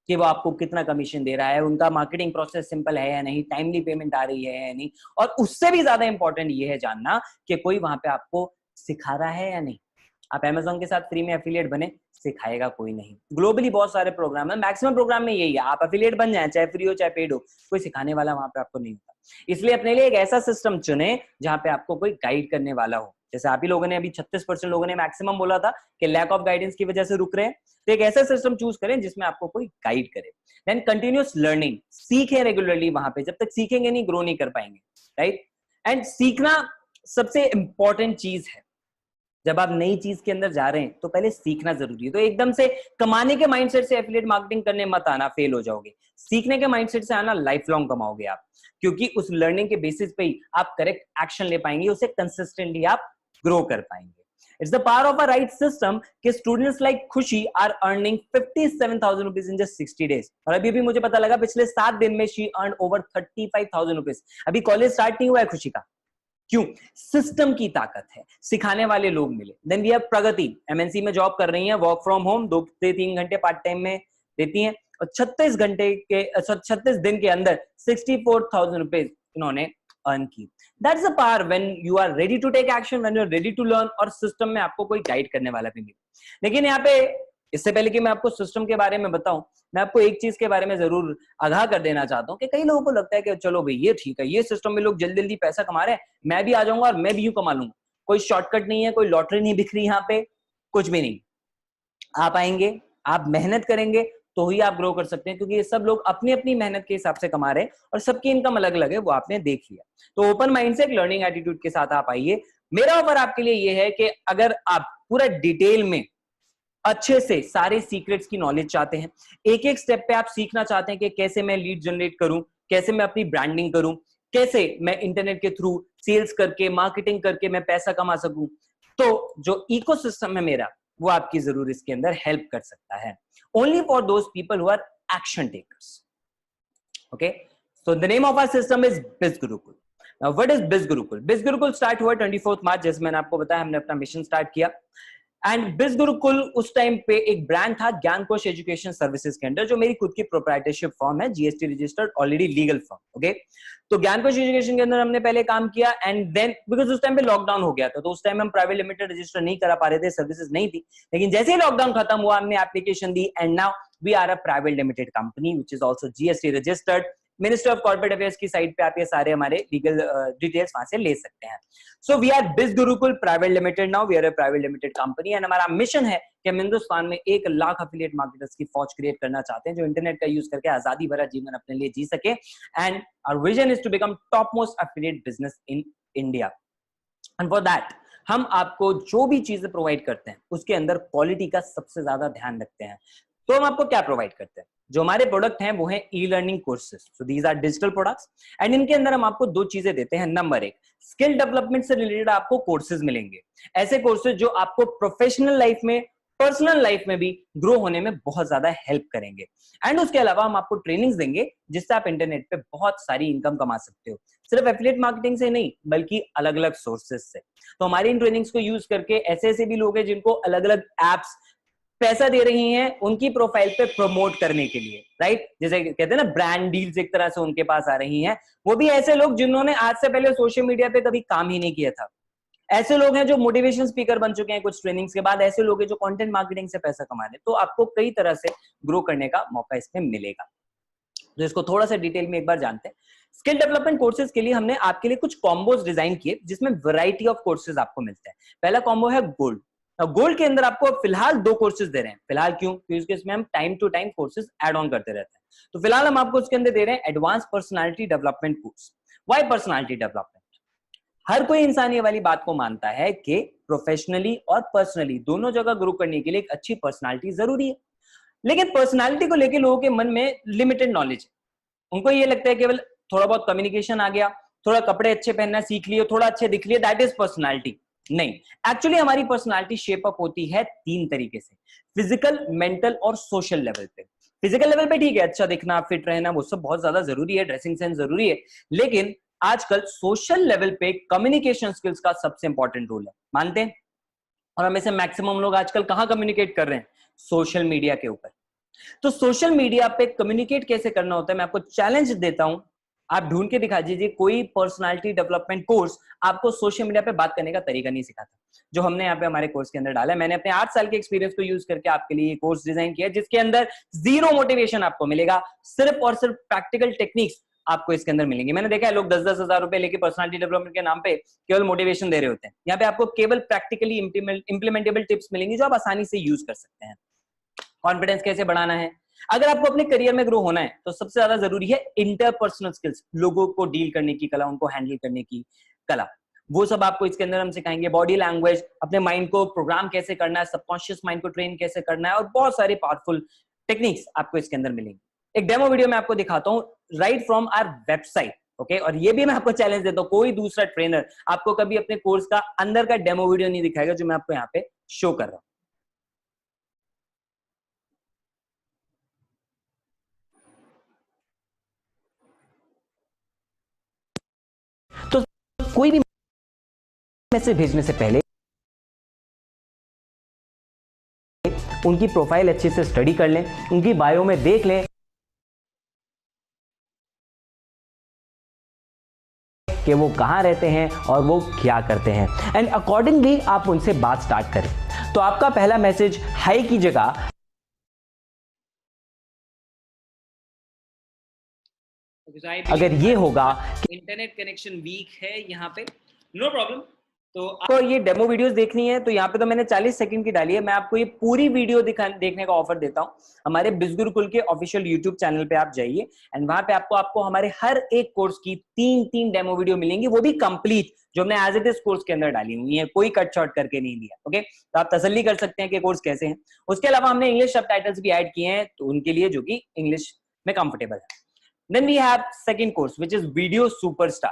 कि वो आपको कितना कमीशन दे रहा है, उनका मार्केटिंग प्रोसेस सिंपल है या नहीं, टाइमली पेमेंट आ रही है या नहीं, और उससे भी ज्यादा इंपॉर्टेंट ये है जानना कि कोई वहां पे आपको सिखा रहा है या नहीं। आप Amazon के साथ फ्री में एफिलिएट बने, सिखाएगा कोई नहीं। ग्लोबली बहुत सारे प्रोग्राम है, मैक्सिमम प्रोग्राम में यही है, आप एफिलिएट बन जाए, चाहे फ्री हो चाहे पेड हो, कोई सिखाने वाला वहां पे आपको नहीं होता। इसलिए अपने लिए एक ऐसा सिस्टम चुने जहां पे आपको कोई गाइड करने वाला हो। जैसे आप ही लोगों ने अभी 36% लोगों ने मैक्सिमम बोला था कि लैक ऑफ गाइडेंस की वजह से रुक रहे हैं, तो एक ऐसा सिस्टम चूज करें जिसमें आपको कोई गाइड करे। देन कंटिन्यूअस लर्निंग, सीखें रेगुलरली, वहां पे जब तक सीखेंगे नहीं ग्रो नहीं कर पाएंगे, राइट। एंड सीखना सबसे इंपॉर्टेंट चीज है। जब आप नई चीज के अंदर जा रहे हैं तो पहले सीखना जरूरी है। तो एकदम से कमाने के माइंडसेट से एफिलिएट मार्केटिंग करने मत आना, फेल हो जाओगे। सीखने के माइंडसेट से आना, लाइफ लॉन्ग कमाओगे आप, क्योंकि उस लर्निंग के बेसिस पे ही आप करेक्ट एक्शन ले पाएंगे, उसे कंसिस्टेंटली आप ग्रो कर पाएंगे। It's the power of a right system कि students like Khushi are earning 57,000 rupees in just 60 days. और अभी भी मुझे पता लगा पिछले 7 दिन में शी अर्न ओवर 35,000 रुपीज। अभी कॉलेज स्टार्ट नहीं हुआ है खुशी का, क्यों? सिस्टम की ताकत है, सिखाने वाले लोग मिले। Then we have Pragati, MNC में जॉब कर रही है, वर्क फ्रॉम होम 2 से 3 घंटे पार्ट टाइम में देती हैं, और 36 दिन के अंदर 64,000 रुपीज इन्होंने अर्न की। That's the power when you are ready to take action, when you are ready to learn, और सिस्टम में आपको कोई गाइड करने वाला भी मिले। लेकिन यहाँ पे इससे पहले कि मैं आपको सिस्टम के बारे में बताऊं, मैं आपको एक चीज के बारे में जरूर आगाह कर देना चाहता हूं कि कई लोगों को लगता है कि चलो भाई ये ठीक है, ये सिस्टम में लोग जल्दी जल्दी पैसा कमा रहे हैं, मैं भी आ जाऊंगा और मैं भी यूं कमा लूंगा। कोई शॉर्टकट नहीं है, कोई लॉटरी नहीं बिख रही यहाँ पे, कुछ भी नहीं। आप आएंगे, आप मेहनत करेंगे तो ही आप ग्रो कर सकते हैं, क्योंकि ये सब लोग अपनी अपनी मेहनत के हिसाब से कमा रहे हैं और सबकी इनकम अलग अलग है, वो आपने देख लिया। तो ओपन माइंड से एक लर्निंग एटीट्यूड के साथ आप आइए। मेरा ऑफर आपके लिए ये है कि अगर आप पूरा डिटेल में अच्छे से सारे सीक्रेट्स की नॉलेज चाहते हैं, एक एक स्टेप पे आप सीखना चाहते हैं कि कैसे मैं लीड जनरेट करूं, कैसे मैं अपनी ब्रांडिंग करूं, कैसे मैं इंटरनेट के थ्रू सेल्स करके मार्केटिंग करके मैं पैसा कमा सकूं, तो जो इकोसिस्टम है मेरा वो आपकी जरूर इसके अंदर हेल्प कर सकता है। Only for those people who are action takers. Okay, so the name of our system is Biz Gurukul. Now, what is Biz Gurukul? Biz Gurukul start हुआ 24 मार्च, जैसे मैंने आपको बताया, हमने अपना मिशन स्टार्ट किया। एंड बिज गुरुकुल उस टाइम पे एक ब्रांड था ज्ञानकोश एजुकेशन सर्विसेज के अंडर, जो मेरी खुद की प्रोप्राइटरशिप फर्म है, GST registered already legal firm. Okay, तो ज्ञानकोश एजुकेशन के अंदर हमने पहले काम किया। एंड देन बिकॉज उस टाइम पे लॉकडाउन हो गया था, तो उस टाइम हम प्राइवेट लिमिटेड रजिस्टर नहीं करा पा रहे थे, सर्विसेज नहीं थी। लेकिन जैसे ही लॉकडाउन खत्म हुआ, हमने एप्लीकेशन दी, and now we are a private limited company which is also GST registered. Ministry of corporate affairs की साइट पे आप ये सारे हमारे लीगल डिटेल्स वहां से ले सकते हैं। सो we are biz Gurukul private limited now, we are a private limited company, and हमारा मिशन है कि हम हिंदुस्तान में 1 लाख एफिलिएट मार्केटर्स की फौज क्रिएट करना चाहते हैं, जो इंटरनेट का यूज करके आजादी भरा जीवन अपने लिए जी सके। And our vision is to become top most affiliate business in India. And for that हम आपको जो भी चीजें प्रोवाइड करते हैं उसके अंदर क्वालिटी का सबसे ज्यादा ध्यान रखते हैं। तो हम आपको क्या प्रोवाइड करते हैं? जो हमारे प्रोडक्ट हैं वो हैं e learning courses. So these are digital products, and इनके अंदर हम आपको 2 चीजें देते हैं। नंबर 1, स्किल डेवलपमेंट से रिलेटेड आपको कोर्सेज मिलेंगे, ऐसे कोर्सेज जो आपको प्रोफेशनल लाइफ में, पर्सनल लाइफ में भी ग्रो होने में बहुत ज्यादा हेल्प करेंगे। एंड उसके अलावा हम आपको ट्रेनिंग्स देंगे जिससे आप इंटरनेट पे बहुत सारी इनकम कमा सकते हो, सिर्फ एफिलिएट मार्केटिंग से नहीं बल्कि अलग अलग सोर्सेज से। तो हमारी इन ट्रेनिंग्स को यूज करके ऐसे ऐसे भी लोग हैं जिनको अलग अलग एप्स पैसा दे रही हैं उनकी प्रोफाइल पे प्रमोट करने के लिए, राइट? जैसे कहते हैं ना ब्रांड डील्स एक तरह से उनके पास आ रही हैं। वो भी ऐसे लोग जिन्होंने आज से पहले सोशल मीडिया पे कभी काम ही नहीं किया था। ऐसे लोग हैं जो मोटिवेशन स्पीकर बन चुके हैं कुछ ट्रेनिंग्स के बाद। ऐसे लोग हैं जो कंटेंट मार्केटिंग से पैसा कमा रहे हैं। तो आपको कई तरह से ग्रो करने का मौका इसमें मिलेगा। तो इसको थोड़ा सा डिटेल में एक बार जानते हैं। स्किल डेवलपमेंट कोर्सेज के लिए हमने आपके लिए कुछ कॉम्बोज डिजाइन किए जिसमें वैरायटी ऑफ कोर्सेज आपको मिलते हैं। पहला कॉम्बो है गोल्ड। गोल्ड के अंदर आपको फिलहाल 2 कोर्सेज दे रहे हैं। फिलहाल क्यों? क्योंकि इसमें हम time to time courses add on करते रहते हैं। तो फिलहाल हम आपको उसके अंदर दे रहे हैं advance personality development course. Why personality development? हर कोई इंसान ये वाली बात को मानता है कि प्रोफेशनली और पर्सनली दोनों जगह ग्रो करने के लिए एक अच्छी पर्सनालिटी जरूरी है। लेकिन पर्सनालिटी को लेकर लोगों के मन में लिमिटेड नॉलेज है। उनको ये लगता है केवल थोड़ा बहुत कम्युनिकेशन आ गया, थोड़ा कपड़े अच्छे पहनना सीख लिए, थोड़ा अच्छे दिख लिए, दैट इज पर्सनालिटी। नहीं, एक्चुअली हमारी पर्सनालिटी शेप अप होती है 3 तरीके से, फिजिकल, मेंटल और सोशल लेवल पे। फिजिकल लेवल पे ठीक है, अच्छा दिखना, फिट रहना, वो सब बहुत ज्यादा जरूरी है, ड्रेसिंग सेंस जरूरी है। लेकिन आजकल सोशल लेवल पे कम्युनिकेशन स्किल्स का सबसे इंपॉर्टेंट रोल है। मानते हैं? और हमें से मैक्सिमम लोग आजकल कहां कम्युनिकेट कर रहे हैं? सोशल मीडिया के ऊपर। तो सोशल मीडिया पे कम्युनिकेट कैसे करना होता है, मैं आपको चैलेंज देता हूं। आप ढूंढ के दिखा दीजिए कोई पर्सनालिटी डेवलपमेंट कोर्स आपको सोशल मीडिया पे बात करने का तरीका नहीं सिखाता, जो हमने यहाँ पे हमारे कोर्स के अंदर डाला है। मैंने अपने 8 साल के एक्सपीरियंस को यूज करके आपके लिए कोर्स डिजाइन किया, जिसके अंदर जीरो मोटिवेशन आपको मिलेगा, सिर्फ और सिर्फ प्रैक्टिकल टेक्निक्स आपको इसके अंदर मिलेंगे। मैंने देखा है लोग 10-10 हजार रुपए लेके पर्सनालिटी डेवलपमेंट के नाम पे केवल मोटिवेशन दे रहे होते हैं। यहाँ पे आपको केवल प्रैक्टिकली इंप्लीमेंटेबल टिप्स मिलेंगी जो आप आसानी से यूज कर सकते हैं। कॉन्फिडेंस कैसे बढ़ाना है? अगर आपको अपने करियर में ग्रो होना है तो सबसे ज्यादा जरूरी है इंटरपर्सनल स्किल्स, लोगों को डील करने की कला, उनको हैंडल करने की कला। वो सब आपको इसके अंदर हम सिखाएंगे। बॉडी लैंग्वेज, अपने माइंड को प्रोग्राम कैसे करना है, सबकॉन्शियस माइंड को ट्रेन कैसे करना है, और बहुत सारी पावरफुल टेक्निक्स आपको इसके अंदर मिलेंगी। एक डेमो वीडियो में आपको दिखाता हूँ right from our website. Okay, और ये भी मैं आपको चैलेंज देता हूँ, कोई दूसरा ट्रेनर आपको कभी अपने कोर्स का अंदर का डेमो वीडियो नहीं दिखाएगा जो मैं आपको यहाँ पे शो कर रहा हूँ। तो कोई भी मैसेज भेजने से पहले उनकी प्रोफाइल अच्छे से स्टडी कर लें, उनकी बायो में देख लें कि वो कहां रहते हैं और वो क्या करते हैं, एंड अकॉर्डिंगली आप उनसे बात स्टार्ट करें। तो आपका पहला मैसेज हाय की जगह अगर ये होगा इंटरनेट कनेक्शन वीक है यहाँ पे, नो प्रॉब्लम। तो आपको ये डेमो वीडियोस देखनी है तो यहाँ पे तो मैंने 40 सेकंड की डाली है, मैं आपको ये पूरी वीडियो देखने का ऑफर देता हूँ। हमारे बिजगुरुकुल के ऑफिशियल यूट्यूब चैनल पे आप जाइए एंड वहां पे आपको हमारे हर एक कोर्स की 3 डेमो वीडियो मिलेंगी, वो भी कंप्लीट, जो हमने एज इट इज कोर्स के अंदर डाली हुई है, कोई कट शॉर्ट करके नहीं दिया। ओके, तो आप तसल्ली कर सकते हैं कि कोर्स कैसे हैं। उसके अलावा हमने इंग्लिश सबटाइटल्स भी ऐड किए हैं तो उनके लिए जो कि इंग्लिश में कंफर्टेबल है। Then we have second course which is Video Superstar.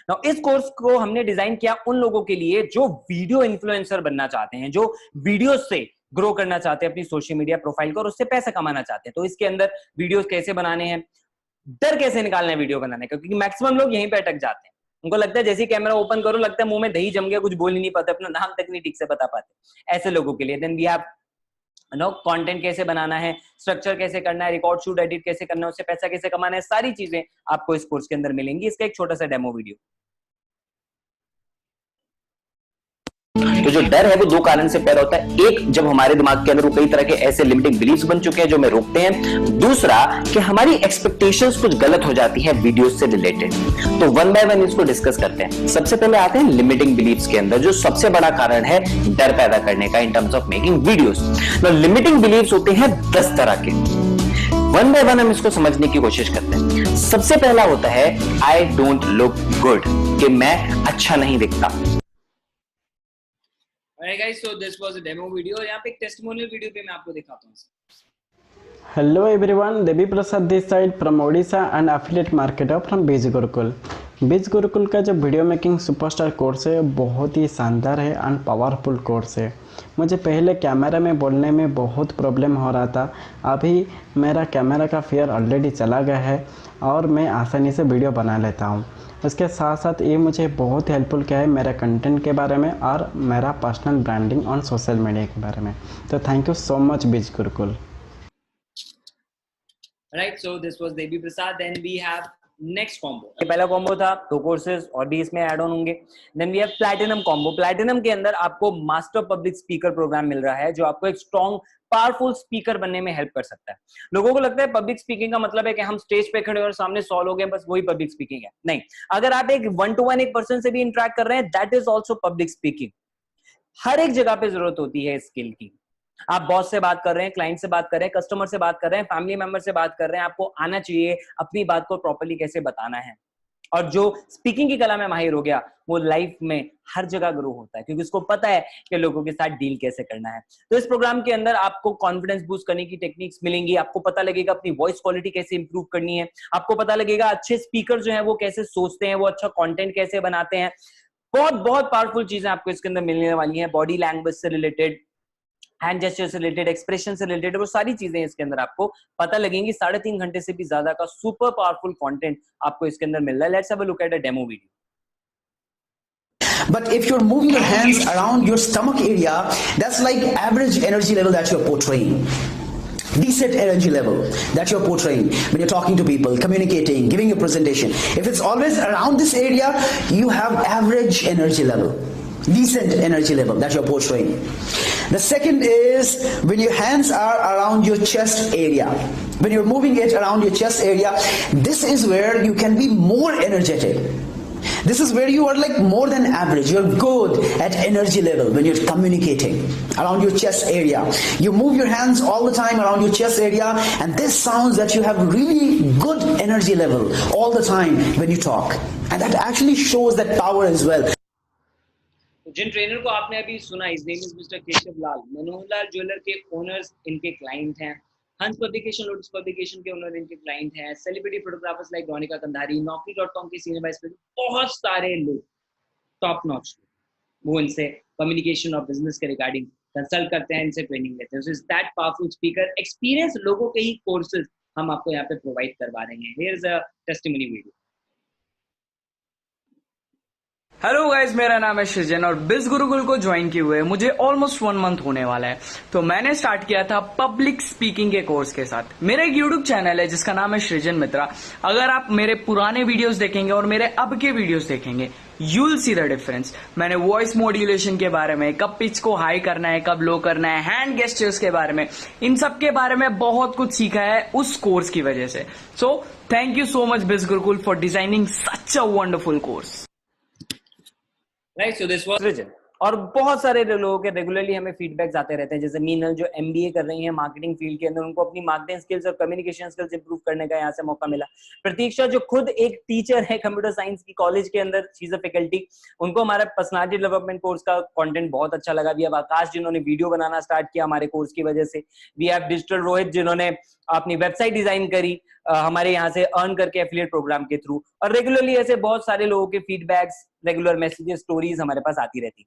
Now इस कोर्स को हमने डिजाइन किया उन लोगों के लिए जो वीडियो इन्फ्लुएंसर बनना चाहते हैं, जो वीडियो से ग्रो करना चाहते हैं अपनी सोशल मीडिया प्रोफाइल को और उससे पैसा कमाना चाहते हैं। तो इसके अंदर वीडियोस कैसे बनाने हैं, डर कैसे निकालना है वीडियो बनाने का, क्योंकि मैक्सिमम लोग यहीं पे अटक जाते हैं। उनको लगता है जैसे ही कैमरा ओपन करो लगता है मुंह में दही जम गया, कुछ बोल ही नहीं पाते, अपना नाम तक नहीं ठीक से बता पाते, ऐसे लोगों के लिए। देन वी हैव कंटेंट कैसे बनाना है, स्ट्रक्चर कैसे करना है, रिकॉर्ड शूट एडिट कैसे करना है, उससे पैसा कैसे कमाना है, सारी चीजें आपको इस कोर्स के अंदर मिलेंगी। इसका एक छोटा सा डेमो वीडियो। तो जो डर है वो 2 कारण से पैदा होता है। एक, जब हमारे दिमाग के अंदर कई तरह के ऐसे लिमिटिंग बिलीफ्स बन चुके हैं जो हमें रोकते हैं। दूसरा, कि हमारी एक्सपेक्टेशंस कुछ गलत हो जाती है वीडियोस से रिलेटेड। तो वन बाय वन इसको डिस्कस करते हैं। सबसे पहले आते हैं लिमिटिंग बिलीफ्स के अंदर, जो सबसे बड़ा कारण है डर पैदा करने का in terms of making videos. तो लिमिटिंग बिलीफ्स होते हैं 10 तरह के। वन बाय वन हम इसको समझने की कोशिश करते हैं। सबसे पहला होता है आई डोंट लुक गुड, कि मैं अच्छा नहीं दिखता। Alright guys, so this was a demo video। यहाँ पे एक टेस्टिमोनियल वीडियो पे मैं आपको दिखाता हूँ। Hello everyone, Devi Prasad this side from Odisha and affiliate marketer from बीज गुरुकुल। बीज गुरुकुल का जो वीडियो मेकिंग सुपरस्टार कोर्स है बहुत ही शानदार है एंड पावरफुल कोर्स है। मुझे पहले कैमरा में बोलने में बहुत प्रॉब्लम हो रहा था, अभी मेरा कैमरा का फियर ऑलरेडी चला गया है और मैं आसानी से वीडियो बना लेता हूँ। उसके साथ साथ ये मुझे बहुत हेल्पफुल किया है मेरे कंटेंट के बारे में और मेरा personal branding on social media के बारे में। तो थैंक यू सो मच बीज Gurukul. Right, so this was Devi Prasad. Then we have next combo। ये पहला कॉम्बो था, 2 कोर्सेज और भी इसमें ऐड ऑन होंगे। Then we have platinum combo. Platinum के अंदर आपको मास्टर पब्लिक स्पीकर प्रोग्राम मिल रहा है जो आपको एक स्ट्रॉन्ग पावरफुल स्पीकर बनने में हेल्प कर सकता है। लोगों को लगता है पब्लिक स्पीकिंग का मतलब है कि हम स्टेज पे खड़े और सामने 100 लोग हैं, बस वही पब्लिक स्पीकिंग है। नहीं, अगर आप एक 1-to-1 एक पर्सन से भी इंटरेक्ट कर रहे हैं, that is also public speaking. हर एक जगह पे जरूरत होती है स्किल की। आप बॉस से बात कर रहे हैं, क्लाइंट से बात कर रहे हैं, कस्टमर से बात कर रहे हैं, फैमिली मेंबर से बात कर रहे हैं, आपको आना चाहिए अपनी बात को प्रॉपर्ली कैसे बताना है। और जो स्पीकिंग की कला में माहिर हो गया वो लाइफ में हर जगह ग्रो होता है, क्योंकि उसको पता है कि लोगों के साथ डील कैसे करना है। तो इस प्रोग्राम के अंदर आपको कॉन्फिडेंस बूस्ट करने की टेक्निक्स मिलेंगी, आपको पता लगेगा अपनी वॉइस क्वालिटी कैसे इंप्रूव करनी है, आपको पता लगेगा अच्छे स्पीकर जो है वो कैसे सोचते हैं, वो अच्छा कंटेंट कैसे बनाते हैं। बहुत बहुत पावरफुल चीजें आपको इसके अंदर मिलने वाली हैं। बॉडी लैंग्वेज से रिलेटेड, हैंड जेस्चर से रिलेटेड, एक्सप्रेशन से रिलेटेड, वो सारी चीजें इसके अंदर आपको पता लगेंगी। 3.5 घंटे से भी ज्यादा का सुपर पावरफुल कंटेंट आपको इसके अंदर मिल रहा है। Let's have a look at a demo video. But if you're moving your hands around your stomach area, that's like average energy level that you're portraying. Decent energy level that you're portraying when you're talking to people, communicating, giving a presentation. If it's always around this area, you have average energy level, decent energy level that you're portraying. The second is when your hands are around your chest area. When you're moving it around your chest area, this is where you can be more energetic. This is where you are like more than average. You're good at energy level when you're communicating around your chest area. You move your hands all the time around your chest area, and this sounds that you have really good energy level all the time when you talk. And that actually shows that power as well. जिन trainer को आपने अभी सुना, इस name is mister Keshav Lal, Manohar Lal jeweller के owners इनके client हैं, Hans publication, lotus publication के ओनर इनके क्लाइंट हैं, celebrity photographers like Ronika Kandhari, naukri.com के सीनियर वाइस प्रेसिडेंट, बहुत सारे लोग टॉप नॉच वो इनसे कम्युनिकेशन और बिजनेस के रिगार्डिंग कंसल्ट करते हैं, इनसे ट्रेनिंग लेते हैं. So is that powerful speaker, experience लोगों के ही कोर्सेज हम आपको यहाँ पे प्रोवाइड करवा रहे हैं. Here is a testimony video. Hello guys, मेरा नाम है सृजन और बिज गुरुकुल को ज्वाइन किए हुए मुझे ऑलमोस्ट 1 मंथ होने वाला है. तो मैंने स्टार्ट किया था पब्लिक स्पीकिंग के कोर्स के साथ. मेरा एक यूट्यूब चैनल है जिसका नाम है सृजन मित्रा. अगर आप मेरे पुराने वीडियोस देखेंगे और मेरे अब के वीडियोस देखेंगे, you will see the difference. मैंने वॉइस मॉड्यूलेशन के बारे में, कब पिच को हाई करना है, कब लो करना है, हैंड गेस्चर्स के बारे में, इन सब के बारे में बहुत कुछ सीखा है उस कोर्स की वजह से. So thank you so much Biz Gurukul for designing such a wonderful course. Right, so this was Srijan. और बहुत सारे लोगों के रेगुलरली हमें फीडबैक्स आते रहते हैं, जैसे मीनल जो एमबीए कर रही हैं मार्केटिंग फील्ड के अंदर, उनको अपनी मार्केटिंग स्किल्स और कम्युनिकेशन स्किल्स इंप्रूव करने का यहाँ से मौका मिला. प्रतीक्षा जो खुद एक टीचर है कंप्यूटर साइंस की कॉलेज के अंदर, शी इज अ फैकल्टी, उनको हमारा पर्सनालिटी डेवलपमेंट कोर्स का कंटेंट बहुत अच्छा लगा. वी हैव आकाश जिन्होंने वीडियो बनाना स्टार्ट किया हमारे कोर्स की वजह से. वी हैव डिजिटल रोहित जिन्होंने अपनी वेबसाइट डिजाइन करी हमारे यहाँ से अर्न करके एफिलिएट प्रोग्राम के थ्रू. और रेगुलरली ऐसे बहुत सारे लोगों के फीडबैक्स, रेगुलर मैसेजेस, स्टोरीज हमारे पास आती रहती.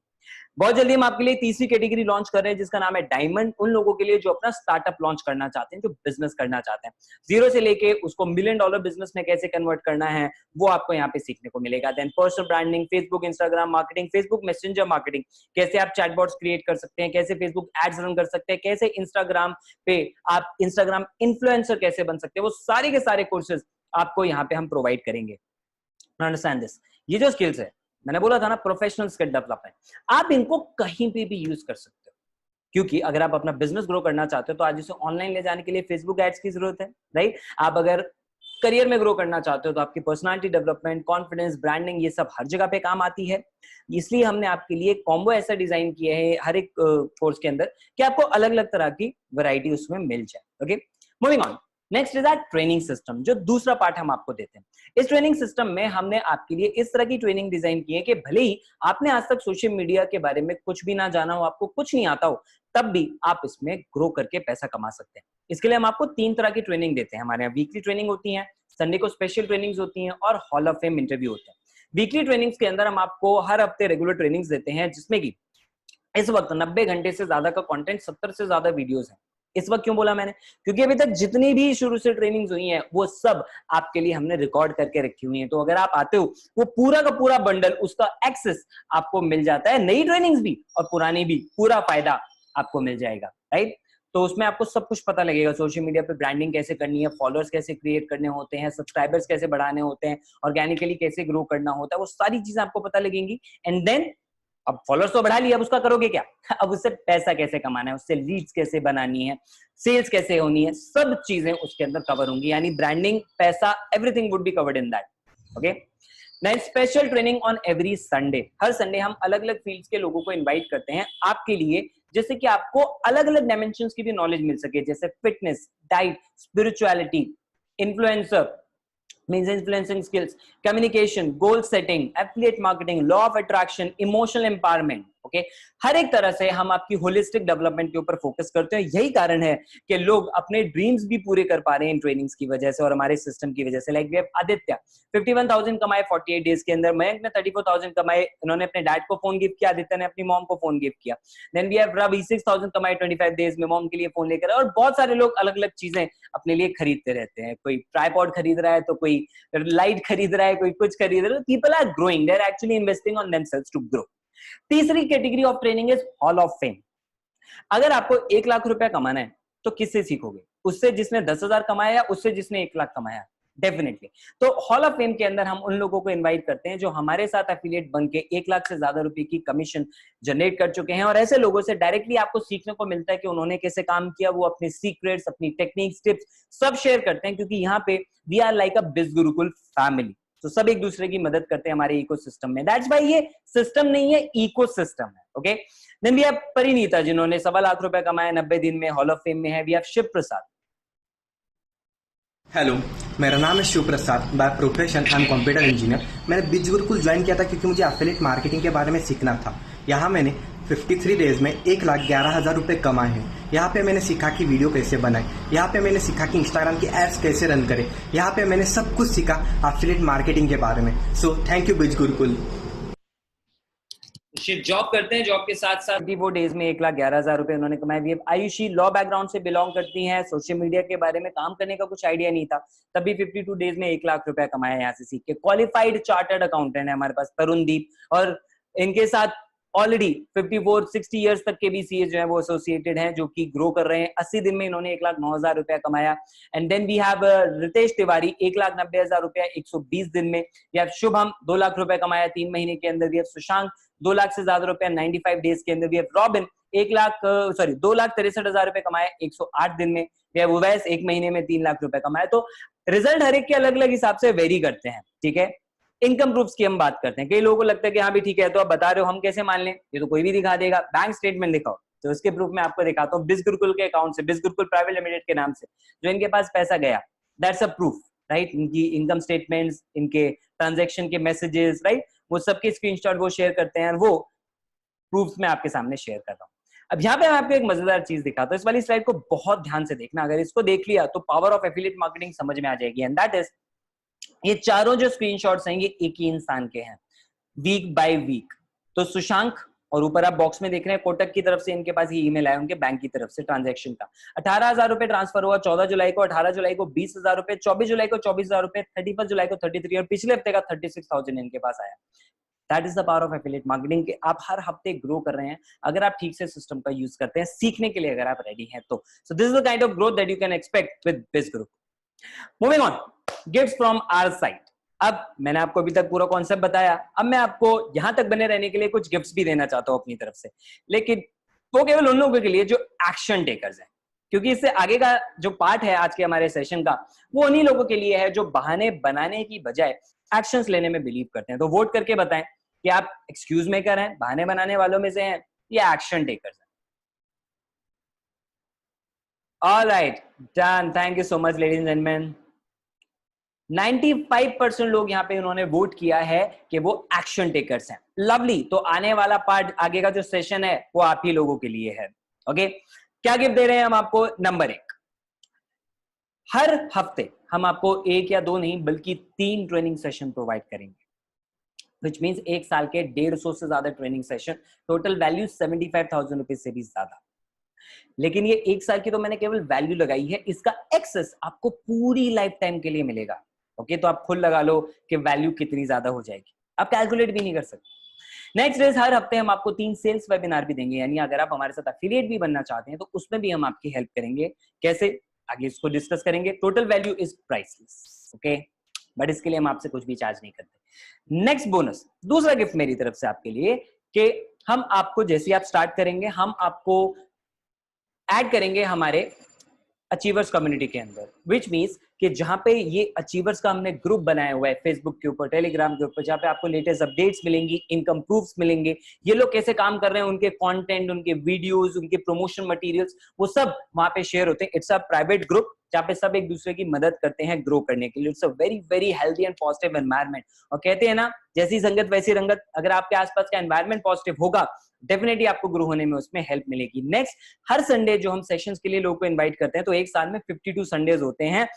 बहुत जल्दी हम आपके लिए तीसरी कैटेगरी लॉन्च कर रहे हैं जिसका नाम है डायमंड. उन लोगों के लिए जो अपना स्टार्टअप लॉन्च करना चाहते हैं, जो बिजनेस करना चाहते हैं, जीरो से लेके उसको $1 मिलियन बिजनेस में कैसे कन्वर्ट करना है, वो आपको यहाँ पे सीखने को मिलेगा. Then personal branding, Facebook Instagram marketing, Facebook messenger marketing, कैसे आप चैटबॉट्स क्रिएट कर सकते हैं, कैसे फेसबुक एड्स रन कर सकते हैं, कैसे इंस्टाग्राम पे आप इंस्टाग्राम इन्फ्लुएंसर कैसे बन सकते हैं, वो सारे के सारे कोर्सेज आपको यहाँ पे हम प्रोवाइड करेंगे. Understand this. ये जो स्किल्स है, मैंने बोला था ना, प्रोफेशनल स्किल डेवलपमेंट, आप इनको कहीं पे भी यूज कर सकते हो. क्योंकि अगर आप अपना बिजनेस ग्रो करना चाहते हो तो आज इसे ऑनलाइन ले जाने के लिए फेसबुक एड्स की जरूरत है, राइट. आप अगर करियर में ग्रो करना चाहते हो तो आपकी पर्सनालिटी डेवलपमेंट, कॉन्फिडेंस, ब्रांडिंग, ये सब हर जगह पे काम आती है. इसलिए हमने आपके लिए कॉम्बो ऐसा डिजाइन किया है हर एक कोर्स के अंदर कि आपको अलग अलग तरह की वैरायटी उसमें मिल जाए. Okay, moving on. Next is that training system, जो दूसरा पार्ट हम आपको देते हैं. इस ट्रेनिंग सिस्टम में हमने आपके लिए इस तरह की ट्रेनिंग डिजाइन की है कि भले ही आपने आज तक सोशल मीडिया के बारे में कुछ भी ना जाना हो, आपको कुछ नहीं आता हो, तब भी आप इसमें ग्रो करके पैसा कमा सकते हैं. इसके लिए हम आपको 3 तरह की ट्रेनिंग देते हैं. हमारे यहाँ वीकली ट्रेनिंग होती है, संडे को स्पेशल ट्रेनिंग्स होती हैं और हॉल ऑफ फेम इंटरव्यू होते हैं. वीकली ट्रेनिंग्स के अंदर हम आपको हर हफ्ते रेगुलर ट्रेनिंग्स देते हैं, जिसमें कि इस वक्त 90 घंटे से ज्यादा का कंटेंट, 70 से ज्यादा वीडियोस हैं. इस वक्त क्यों बोला मैंने? क्योंकि अभी तक जितनी भी शुरू से ट्रेनिंग्स हुई हैं वो सब आपके लिए हमने रिकॉर्ड करके रखी हुई हैं. तो अगर आप आते हो, वो पूरा का पूरा बंडल, उसका एक्सेस आपको मिल जाता है. नई ट्रेनिंग्स भी और पुरानी भी, पूरा फायदा आपको मिल जाएगा, राइट. तो उसमें आपको सब कुछ पता लगेगा. सोशल मीडिया पे ब्रांडिंग कैसे करनी है, फॉलोअर्स कैसे क्रिएट करने होते हैं, सब्सक्राइबर्स कैसे बढ़ाने होते हैं, ऑर्गेनिकली कैसे ग्रो करना होता है, वो सारी चीजें आपको पता लगेंगी. एंड देन अब फॉलोअर्स तो बढ़ा लिया, अब उसका करोगे क्या? अब उससे पैसा कैसे कमाना है, उससे लीड्स कैसे बनानी है, सेल्स कैसे होनी है, सब चीजें उसके अंदर कवर होंगी. यानी ब्रांडिंग, पैसा, everything would be covered in that. Okay. Next, special training on every Sunday. Her Sunday हम अलग अलग फील्ड्स के लोगों को इनवाइट करते हैं आपके लिए, जैसे कि आपको अलग अलग डायमेंशंस की भी नॉलेज मिल सके, जैसे fitness, diet, spirituality, influencer means influencing skills, communication, goal setting, affiliate marketing, law of attraction, emotional empowerment. Okay हर एक तरह से हम आपकी होलिस्टिक डेवलपमेंट के ऊपर फोकस करते हैं। यही कारण है कि लोग अपने ड्रीम्स भी पूरे कर पा रहे हैं इन ट्रेनिंग्स की वजह से और हमारे सिस्टम की वजह से। लाइक वी हैव आदित्य 51,000 कमाए 48 डेज के अंदर, मयंक ने 34,000 कमाए, इन्होंने अपने डैड को फोन गिफ्ट किया, आदित्य ने अपनी मॉम को फोन गिफ्ट किया। देन वी हैव रवि 6,000 कमाए 25 डेज में, मॉम के लिए फोन लेकर, और बहुत सारे लोग अलग अलग चीजें अपने लिए खरीदते रहते हैं। कोई ट्राइपॉड खरीद रहा है, तो कोई लाइट खरीद रहा है, कोई कुछ खरीद रहा है। People are growing, they are actually investing on themselves to grow. तीसरी category of training is hall of fame. अगर आपको 1 लाख रुपया कमाना है तो किससे सीखोगे? उससे जिसने 10,000 कमाया या उससे जिसने 1 लाख कमाया? डेफिनेटली। तो हॉल ऑफ फेम के अंदर हम उन लोगों को इनवाइट करते हैं जो हमारे साथ एफिलिएट बन के 1 लाख से ज्यादा रुपए की कमीशन जनरेट कर चुके हैं, और ऐसे लोगों से डायरेक्टली आपको सीखने को मिलता है कि उन्होंने कैसे काम किया। वो अपने सीक्रेट्स, अपनी टेक्निक्स, टिप्स सब शेयर करते हैं, क्योंकि यहाँ पे वी आर लाइक अ बिज गुरुकुल फैमिली। तो सब एक दूसरे की मदद करते हैं हमारे इकोसिस्टम में। दैट्स व्हाई ये सिस्टम नहीं है, इकोसिस्टम है। ओके देन वी हैव परिनीता, जिन्होंने 1.25 लाख रुपए कमाए 90 दिन में, हॉल ऑफ फेम में है। We have Shiv Prasad. Hello, मेरा नाम है Shiv Prasad, by profession I am computer engineer. मैंने बिज गुरुकुल ज्वाइन किया था क्योंकि मुझे एफिलिएट मार्केटिंग के बारे में सीखना था। यहाँ मैंने 53 डेज में 1,11,000 रुपए कमाए हैं। यहाँ पे मैंने सीखा कि वीडियो कैसे बनाए, यहाँ पे मैंने सीखा कि इंस्टाग्राम की एड्स कैसे रन करें, यहाँ पे मैंने सब कुछ सीखा एफिलिएट मार्केटिंग के बारे में। सो थैंक यू बिज गुरुकुल। जॉब करते हैं, जॉब के साथ साथ भी वो डेज में 1,11,000 रुपए उन्होंने कमाए। भी आयुषी लॉ बैकग्राउंड से बिलोंग करती हैं, सोशल मीडिया के बारे में काम करने का कुछ आइडिया नहीं था, तभी 52 डेज में 1 लाख रुपया कमाया यहाँ से सीख के। क्वालिफाइड चार्टर्ड अकाउंटेंट है हमारे पास तरुणदीप, और इनके साथ ऑलरेडी 54-60 इयर्स तक के बीसीए जो है वो एसोसिएटेड हैं, जो कि ग्रो कर रहे हैं। 80 दिन में इन्होंने 1,09,000 रुपया कमाया। And then we have Ritesh Tiwari 1,90,000 रुपया 120 दिन में। वी हैव शुभम 2 लाख रुपया कमाया 3 महीने के अंदर। वी हैव सुशांक 2 लाख से ज्यादा रुपया 95 डेज के अंदर। वी हैव रॉबिन 2,63,000 रुपए कमाए 108 दिन में। वी हैव उवैस 1 महीने में 3 लाख रुपए कमाए। तो रिजल्ट हर एक के अलग अलग हिसाब से वेरी करते हैं, ठीक है। इनकम प्रूफ्स की हम बात करते हैं। कई लोगों को लगता है कि हाँ भी ठीक है, तो आप बता रहे हो, हम कैसे मान लें? ये तो कोई भी दिखा देगा। बैंक स्टेटमेंट दिखाओ, तो उसके प्रूफ में आपको दिखाता हूँ। बिज गुरुकुल के अकाउंट से, बिज गुरुकुल प्राइवेट लिमिटेड के नाम से जो इनके पास पैसा गया, दैट्स अ प्रूफ, राइट। इनकी इनकम स्टेटमेंट्स, इनके ट्रांजेक्शन के मैसेजेस, राइट, वो सबके स्क्रीनशॉट वो शेयर करते हैं, और वो प्रूफ्स मैं आपके सामने शेयर कर रहा हूँ। अब यहाँ पे मैं आपको एक मजेदार चीज दिखाता हूँ। इस वाली स्लाइड को बहुत ध्यान से देखना। अगर इसको देख लिया तो पावर ऑफ एफिलिएट मार्केटिंग समझ में आ जाएगी। एंड दैट इज, ये चारों जो स्क्रीनशॉट्स हैं ये एक ही इंसान के हैं, वीक बाय वीक। तो सुशांक, और ऊपर आप बॉक्स में देख रहे हैं कोटक की तरफ से इनके पास ये ईमेल आया उनके बैंक की तरफ से ट्रांजैक्शन का। 18,000 रुपए ट्रांसफर हुआ 14 जुलाई को, 18 जुलाई को 20,000 रुपए, 24 जुलाई को 24,000 रुपए, 31 जुलाई को 33, और पिछले हफ्ते का 36,000 इनके पास आया। That is the power of affiliate marketing के आप हर हफ्ते ग्रो कर रहे हैं अगर आप ठीक से सिस्टम का यूज करते हैं, सीखने के लिए अगर आप रेडी हैं तो। So this is the kind of growth that you can expect with Biz Gurukul. Moving on, gifts from our side. अब मैंने आपको अभी तक पूरा कॉन्सेप्ट बताया, अब मैं आपको यहां तक बने रहने के लिए कुछ गिफ्ट्स भी देना चाहता हूं अपनी तरफ से, लेकिन वो केवल उन लोगों के लिए जो एक्शन टेकर्स हैं, क्योंकि इससे आगे का जो पार्ट है आज के हमारे सेशन का वो उन्हीं लोगों के लिए है जो बहाने बनाने की बजाय एक्शंस लेने में बिलीव करते हैं। तो वोट करके बताएं कि आप एक्सक्यूज मेकर हैं, बहाने बनाने वालों में से हैं, या एक्शन टेकर्स हैं। Alright, done, thank you so much ladies and gentleman. 95% लोग यहाँ पे उन्होंने वोट किया है कि वो एक्शन टेकर्स हैं। लवली, तो आने वाला पार्ट, आगे का जो सेशन है वो आप ही लोगों के लिए है। ओके, क्या गिफ्ट दे रहे हैं हम आपको? नंबर 1, हर हफ्ते हम आपको 1 या 2 नहीं बल्कि 3 ट्रेनिंग सेशन प्रोवाइड करेंगे, विच मीन्स 1 साल के 150 से ज्यादा ट्रेनिंग सेशन, टोटल वैल्यू 75,000 रुपए से भी ज्यादा। लेकिन ये 1 साल की तो मैंने केवल वैल्यू लगाई है, इसका एक्सेस आपको पूरी लाइफ टाइम के लिए मिलेगा। ओके, तो आप खुद लगा लो कि वैल्यू कितनी ज्यादा हो जाएगी, आप कैलकुलेट भी नहीं कर सकते। नेक्स्ट इज, हर हफ्ते हम आपको 3 सेल्स वेबिनार भी देंगे, यानी अगर आप हमारे साथ एफिलिएट भी बनना चाहते हैं तो उसमें भी हम आपकी हेल्प करेंगे। कैसे, आगे इसको डिस्कस करेंगे। Total value is priceless, okay, but इसके लिए हम आपसे कुछ भी चार्ज नहीं करते। नेक्स्ट बोनस, दूसरा गिफ्ट मेरी तरफ से आपके लिए, कि हम आपको जैसे आप स्टार्ट करेंगे हम आपको ऐड करेंगे हमारे अचीवर्स कम्युनिटी के अंदर, विच मीन्स कि जहां पे ये अचीवर्स का हमने ग्रुप बनाया हुआ है फेसबुक के ऊपर, टेलीग्राम के ऊपर, जहां पे आपको लेटेस्ट अपडेट्स मिलेंगी, इनकम प्रूफ्स मिलेंगे, ये लोग कैसे काम कर रहे हैं, उनके कंटेंट, उनके वीडियोस, उनके प्रमोशन मटेरियल्स, वो सब वहां पे शेयर होते हैं। इट्स अ प्राइवेट ग्रुप जहाँ पे सब एक दूसरे की मदद करते हैं ग्रो करने के लिए। It's a very very healthy and positive environment, और कहते हैं ना, जैसी संगत वैसी रंगत। अगर आपके आसपास का एनवायरनमेंट पॉजिटिव होगा, डेफिनेटली आपको ग्रो होने में उसमें हेल्प मिलेगी। नेक्स्ट, हर संडे जो हम सेशंस के लिए लोगों को इनवाइट करते हैं, तो एक साल में 52 संडेज होते हैं।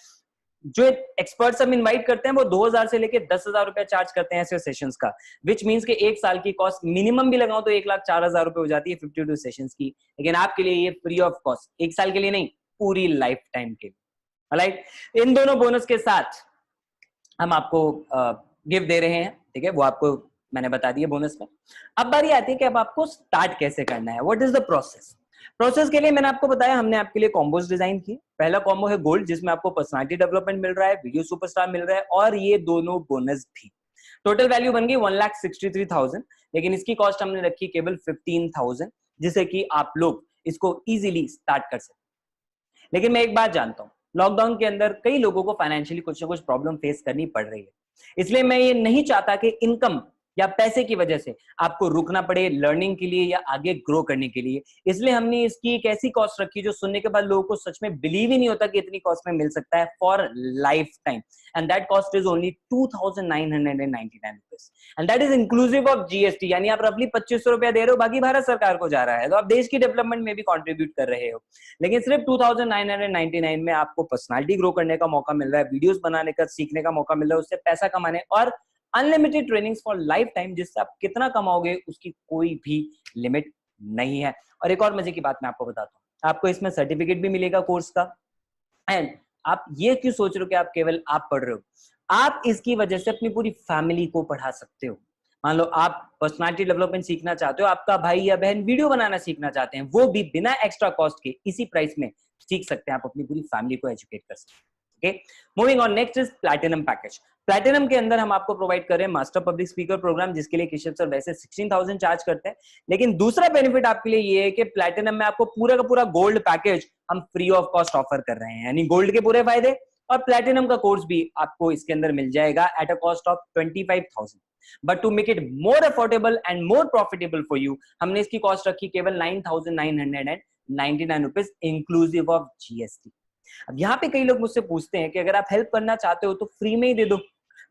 जो एक्सपर्ट्स हम इनवाइट करते हैं वो 2000 से लेके 10,000 रुपया चार्ज करते हैं ऐसे सेशंस का, विच मींस कि एक साल की कॉस्ट मिनिमम भी लगाओ तो 1,04,000 रुपए हो जाती है 52 सेशंस की। लेकिन आपके लिए ये फ्री ऑफ कॉस्ट, एक साल के लिए नहीं, पूरी लाइफ टाइम के लिए। राइट, इन दोनों बोनस के साथ हम आपको गिफ्ट दे रहे हैं, ठीक है, वो आपको मैंने बता दिया बोनस में। अब बारी आती है कि अब आपको स्टार्ट कैसे करना है, what is the process. Process के लिए मैंने आपको बताया, हमने आपके लिए कॉम्बोज डिजाइन किए। पहला कॉम्बो है गोल्ड, जिसमें आपको पर्सनालिटी डेवलपमेंट मिल रहा है, वीडियो सुपरस्टार मिल रहा है और ये दोनों बोनस भी। टोटल वैल्यू बन गई 1,63,000, लेकिन इसकी कॉस्ट हमने रखी केवल 15,000, जिससे कि आप लोग इसको इजीली स्टार्ट कर सकते। लेकिन मैं एक बात जानता हूं, लॉकडाउन के अंदर कई लोगों को फाइनेंशियली कुछ ना कुछ प्रॉब्लम फेस करनी पड़ रही है, इसलिए मैं ये नहीं चाहता कि इनकम या पैसे की वजह से आपको रुकना पड़े लर्निंग के लिए या आगे ग्रो करने के लिए। इसलिए हमने इसकी एक ऐसी कॉस्ट रखी जो सुनने के बाद लोगों को सच में बिलीव ही नहीं होता कि इतनी कॉस्ट में मिल सकता है for life time. And that cost is only 2,999 rupees, and that is inclusive of GST. यानी आप रफली 2500 रुपया दे रहे हो, बाकी भारत सरकार को जा रहा है, तो आप देश की डेवलपमेंट में भी कॉन्ट्रीब्यूट कर रहे हो। लेकिन सिर्फ 2,999 में आपको पर्सनालिटी ग्रो करने का मौका मिल रहा है, वीडियोस बनाने का, सीखने का मौका मिल रहा है, उससे पैसा कमाने और unlimited trainings for life time, जिससे आप कितना कमाओगे उसकी कोई भी लिमिट नहीं है। और एक और मजे की बात मैं आपको बताता हूँ, आपको इसमें सर्टिफिकेट भी मिलेगा कोर्स का। एंड आप ये क्यों सोच रहे हो कि आप केवल आप पढ़ रहे हो, आप इसकी वजह से अपनी पूरी फैमिली को पढ़ा सकते हो। मान लो आप पर्सनालिटी डेवलपमेंट सीखना चाहते हो, आपका भाई या बहन वीडियो बनाना सीखना चाहते हैं, वो भी बिना एक्स्ट्रा कॉस्ट के इसी प्राइस में सीख सकते हैं, आप अपनी पूरी फैमिली को एजुकेट कर सकते हैं। Okay, moving on, next is platinum package. Platinum के अंदर हम आपको प्रोवाइड कर रहे हैं मास्टर पब्लिक स्पीकर प्रोग्राम, जिसके लिए केशव सर वैसे 16,000 चार्ज करते हैं, लेकिन दूसरा बेनिफिट आपके लिए ये है कि प्लैटिनम में आपको पूरा का पूरा गोल्ड पैकेज हम फ्री ऑफ कॉस्ट ऑफर कर रहे हैं। यानी गोल्ड के पूरे फायदे और प्लैटिनम का कोर्स भी आपको इसके अंदर मिल जाएगा at a cost of 25,000। But to make it more affordable and more profitable for you, हमने इसकी कॉस्ट रखी केवल 9,999 रुपीज इंक्लूसिव ऑफ जीएसटी। अब यहाँ पे कई लोग मुझसे पूछते हैं कि अगर आप हेल्प करना चाहते हो तो फ्री में ही दे दो।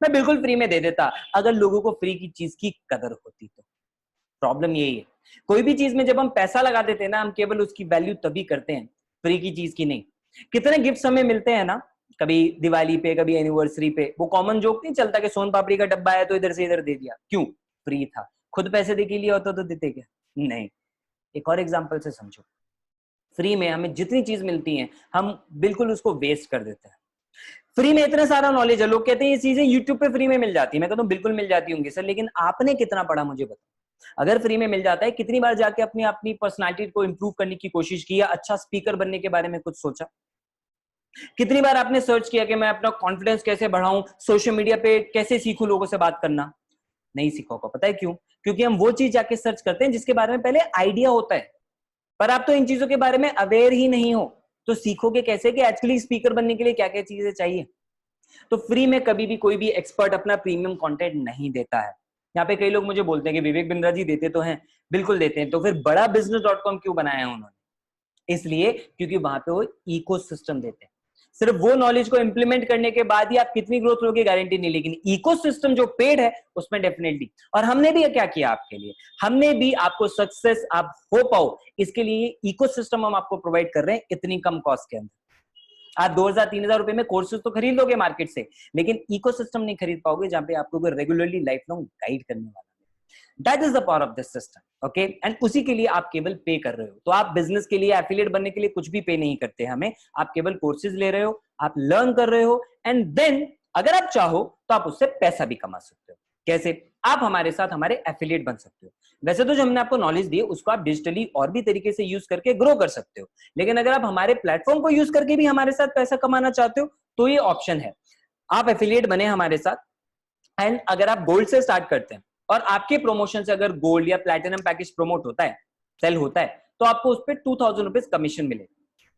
मैं बिल्कुल फ्री में दे देता अगर लोगों को फ्री की चीज की कदर होती तो। प्रॉब्लम यही है, कोई भी चीज में जब हम पैसा लगा देते हैं ना, हम केवल उसकी वैल्यू तभी करते हैं, फ्री की चीज की नहीं। कितने गिफ्ट्स हमें मिलते हैं ना, कभी दिवाली पे, कभी एनिवर्सरी पे, वो कॉमन जोक नहीं चलता कि सोन पापड़ी का डब्बा है तो इधर से इधर दे दिया, क्यों? फ्री था। खुद पैसे दे के लिए होता तो देते क्या? नहीं। एक और एग्जांपल से समझो, फ्री में हमें जितनी चीज मिलती है हम बिल्कुल उसको वेस्ट कर देते हैं। फ्री में इतना सारा नॉलेज है, लोग कहते हैं ये चीजें यूट्यूब पे फ्री में मिल जाती है, मैं कहता हूं बिल्कुल मिल जाती होंगी सर, लेकिन आपने कितना पढ़ा मुझे बताओ। अगर फ्री में मिल जाता है, कितनी बार जाके अपनी पर्सनालिटी को इंप्रूव करने की कोशिश की, या अच्छा स्पीकर बनने के बारे में कुछ सोचा? कितनी बार आपने सर्च किया कि मैं अपना कॉन्फिडेंस कैसे बढ़ाऊं, सोशल मीडिया पे कैसे सीखूं लोगों से बात करना? नहीं सीखा होगा। पता है क्यों? क्योंकि हम वो चीज जाके सर्च करते हैं जिसके बारे में पहले आइडिया होता है, पर आप तो इन चीजों के बारे में अवेयर ही नहीं हो, तो सीखोगे कैसे कि एक्चुअली स्पीकर बनने के लिए क्या क्या चीजें चाहिए? तो फ्री में कभी भी कोई भी एक्सपर्ट अपना प्रीमियम कंटेंट नहीं देता है। यहाँ पे कई लोग मुझे बोलते हैं कि विवेक बिंद्रा जी देते तो हैं, बिल्कुल देते हैं, तो फिर बड़ा business.com क्यों बनाया है उन्होंने? इसलिए क्योंकि वहां पे वो इकोसिस्टम देते हैं। सिर्फ वो नॉलेज को इंप्लीमेंट करने के बाद ही आप कितनी ग्रोथ लोगे गारंटी नहीं, लेकिन इकोसिस्टम जो पेड है उसमें डेफिनेटली। और हमने भी क्या किया आपके लिए, हमने भी आपको सक्सेस आप हो पाओ इसके लिए इकोसिस्टम हम आपको प्रोवाइड कर रहे हैं इतनी कम कॉस्ट के अंदर। आप 2,000-3,000 रुपए में कोर्सेज तो खरीद लोगे मार्केट से, लेकिन इकोसिस्टम नहीं खरीद पाओगे जहां पे आपको रेगुलरली लाइफ लॉन्ग गाइड करने वाला है। That is the power of this system, okay. And उसी के लिए आप केवल पे कर रहे हो। तो आप बिजनेस के लिए, एफिलिएट बनने के लिए कुछ भी पे नहीं करते हमें, आप केवल कोर्सेज ले रहे हो, आप लर्न कर रहे हो, एंड देन अगर आप चाहो तो आप उससे पैसा भी कमा सकते हो। कैसे? आप हमारे साथ हमारे एफिलिएट बन सकते हो। वैसे तो जो हमने आपको नॉलेज दी उसको आप डिजिटली और भी तरीके से यूज करके ग्रो कर सकते हो, लेकिन अगर आप हमारे प्लेटफॉर्म को यूज करके भी हमारे साथ पैसा कमाना चाहते हो तो ये ऑप्शन है। आप एफिलिएट बने हमारे साथ, एंड अगर आप गोल्ड से स्टार्ट करते हैं और आपके प्रमोशन से अगर गोल्ड या प्लैटिनम पैकेज प्रमोट होता है, सेल होता है, तो आपको उस पर 2,000 रुपीज कमीशन मिलेगा।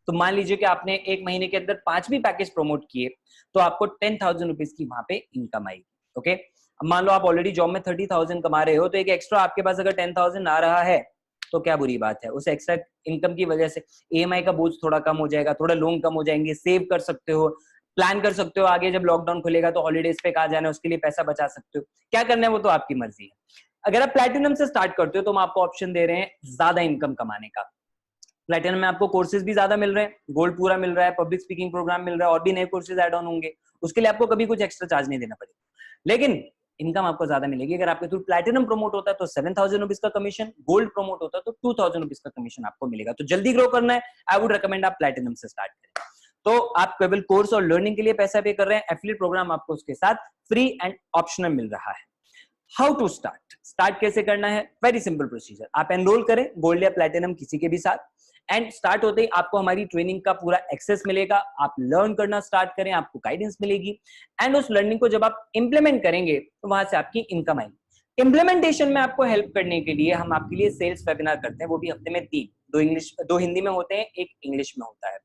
तो मान लीजिए कि आपने एक महीने के अंदर 5 भी पैकेज प्रमोट किए तो आपको 10,000 रुपीज की वहां पे इनकम आएगी, ओके। अब मान लो आप ऑलरेडी जॉब में 30,000 कमा रहे हो, तो एक एक्स्ट्रा आपके पास अगर 10,000 आ रहा है तो क्या बुरी बात है? उस एक्स्ट्रा इनकम की वजह से ईएमआई का बोझ थोड़ा कम हो जाएगा, थोड़ा लोन कम हो जाएंगे, सेव कर सकते हो, प्लान कर सकते हो, आगे जब लॉकडाउन खुलेगा तो हॉलीडेज पे कहाँ जाना है उसके लिए पैसा बचा सकते हो। क्या करना है वो तो आपकी मर्जी है। अगर आप प्लैटिनम से स्टार्ट करते हो तो हम आपको ऑप्शन दे रहे हैं ज्यादा इनकम कमाने का। प्लैटिनम में आपको कोर्सेज भी ज्यादा मिल रहे हैं, गोल्ड पूरा मिल रहा है, पब्लिक स्पीकिंग प्रोग्राम मिल रहा है, और भी नए कोर्सेज ऐड ऑन होंगे, उसके लिए आपको कभी कुछ एक्स्ट्रा चार्ज नहीं देना पड़ेगा, लेकिन इनकम आपको ज्यादा मिलेगी। अगर आपके थ्रू प्लैटिनम प्रमोट होता है तो 7,000 रुपीज का कमीशन, गोल्ड प्रमोट होता है तो 2,000 रुपीज का कमीशन आपको मिलेगा। तो जल्दी ग्रो करना है, आई वुड रिकमेंड आप प्लैटिनम से स्टार्ट करें। तो आप केवल कोर्स और लर्निंग के लिए पैसा पे कर रहे हैं, एफिलिएट प्रोग्राम आपको उसके साथ फ्री एंड ऑप्शनल मिल रहा है। हाउ टू स्टार्ट कैसे करना है? Very simple procedure. आप एनरोल करें गोल्ड या प्लैटिनम किसी के भी साथ, एंड स्टार्ट होते ही आपको हमारी ट्रेनिंग का पूरा एक्सेस मिलेगा। आप लर्न करना स्टार्ट करें, आपको गाइडेंस मिलेगी, एंड उस लर्निंग को जब आप इंप्लीमेंट करेंगे तो वहां से आपकी इनकम आएगी। इंप्लीमेंटेशन में आपको हेल्प करने के लिए हम आपके लिए सेल्स वेबिनार करते हैं, वो भी हफ्ते में 3, 2 हिंदी में होते हैं, 1 इंग्लिश में होता है।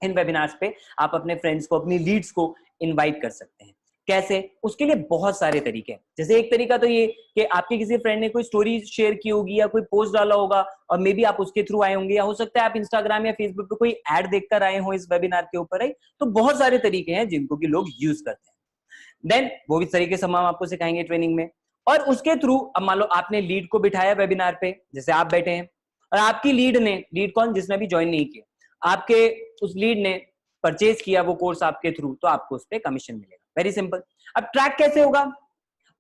इन वेबिनार्स पे आप अपने फ्रेंड्स को, अपनी लीड्स को इनवाइट कर सकते हैं। कैसे? उसके लिए बहुत सारे तरीके हैं। जैसे एक तरीका तो ये कि आपके किसी फ्रेंड ने कोई स्टोरी शेयर की होगी या कोई पोस्ट डाला होगा और मे बी आप उसके थ्रू आए होंगे, या हो सकता है आप इंस्टाग्राम या फेसबुक पे कोई ऐड देखकर आए हो इस वेबिनार के ऊपर आई। तो बहुत सारे तरीके हैं जिनको कि लोग यूज करते हैं। देन वो भी तरीके से हम आपको सिखाएंगे ट्रेनिंग में। और उसके थ्रू अब मान लो आपने लीड को बिठाया वेबिनार पे, जैसे आप बैठे हैं और आपकी लीड कौन? जिसने भी ज्वाइन नहीं किया, आपके उस लीड ने परचेज किया वो कोर्स आपके थ्रू, तो आपको उस पर कमीशन मिलेगा। Very simple. अब ट्रैक कैसे होगा?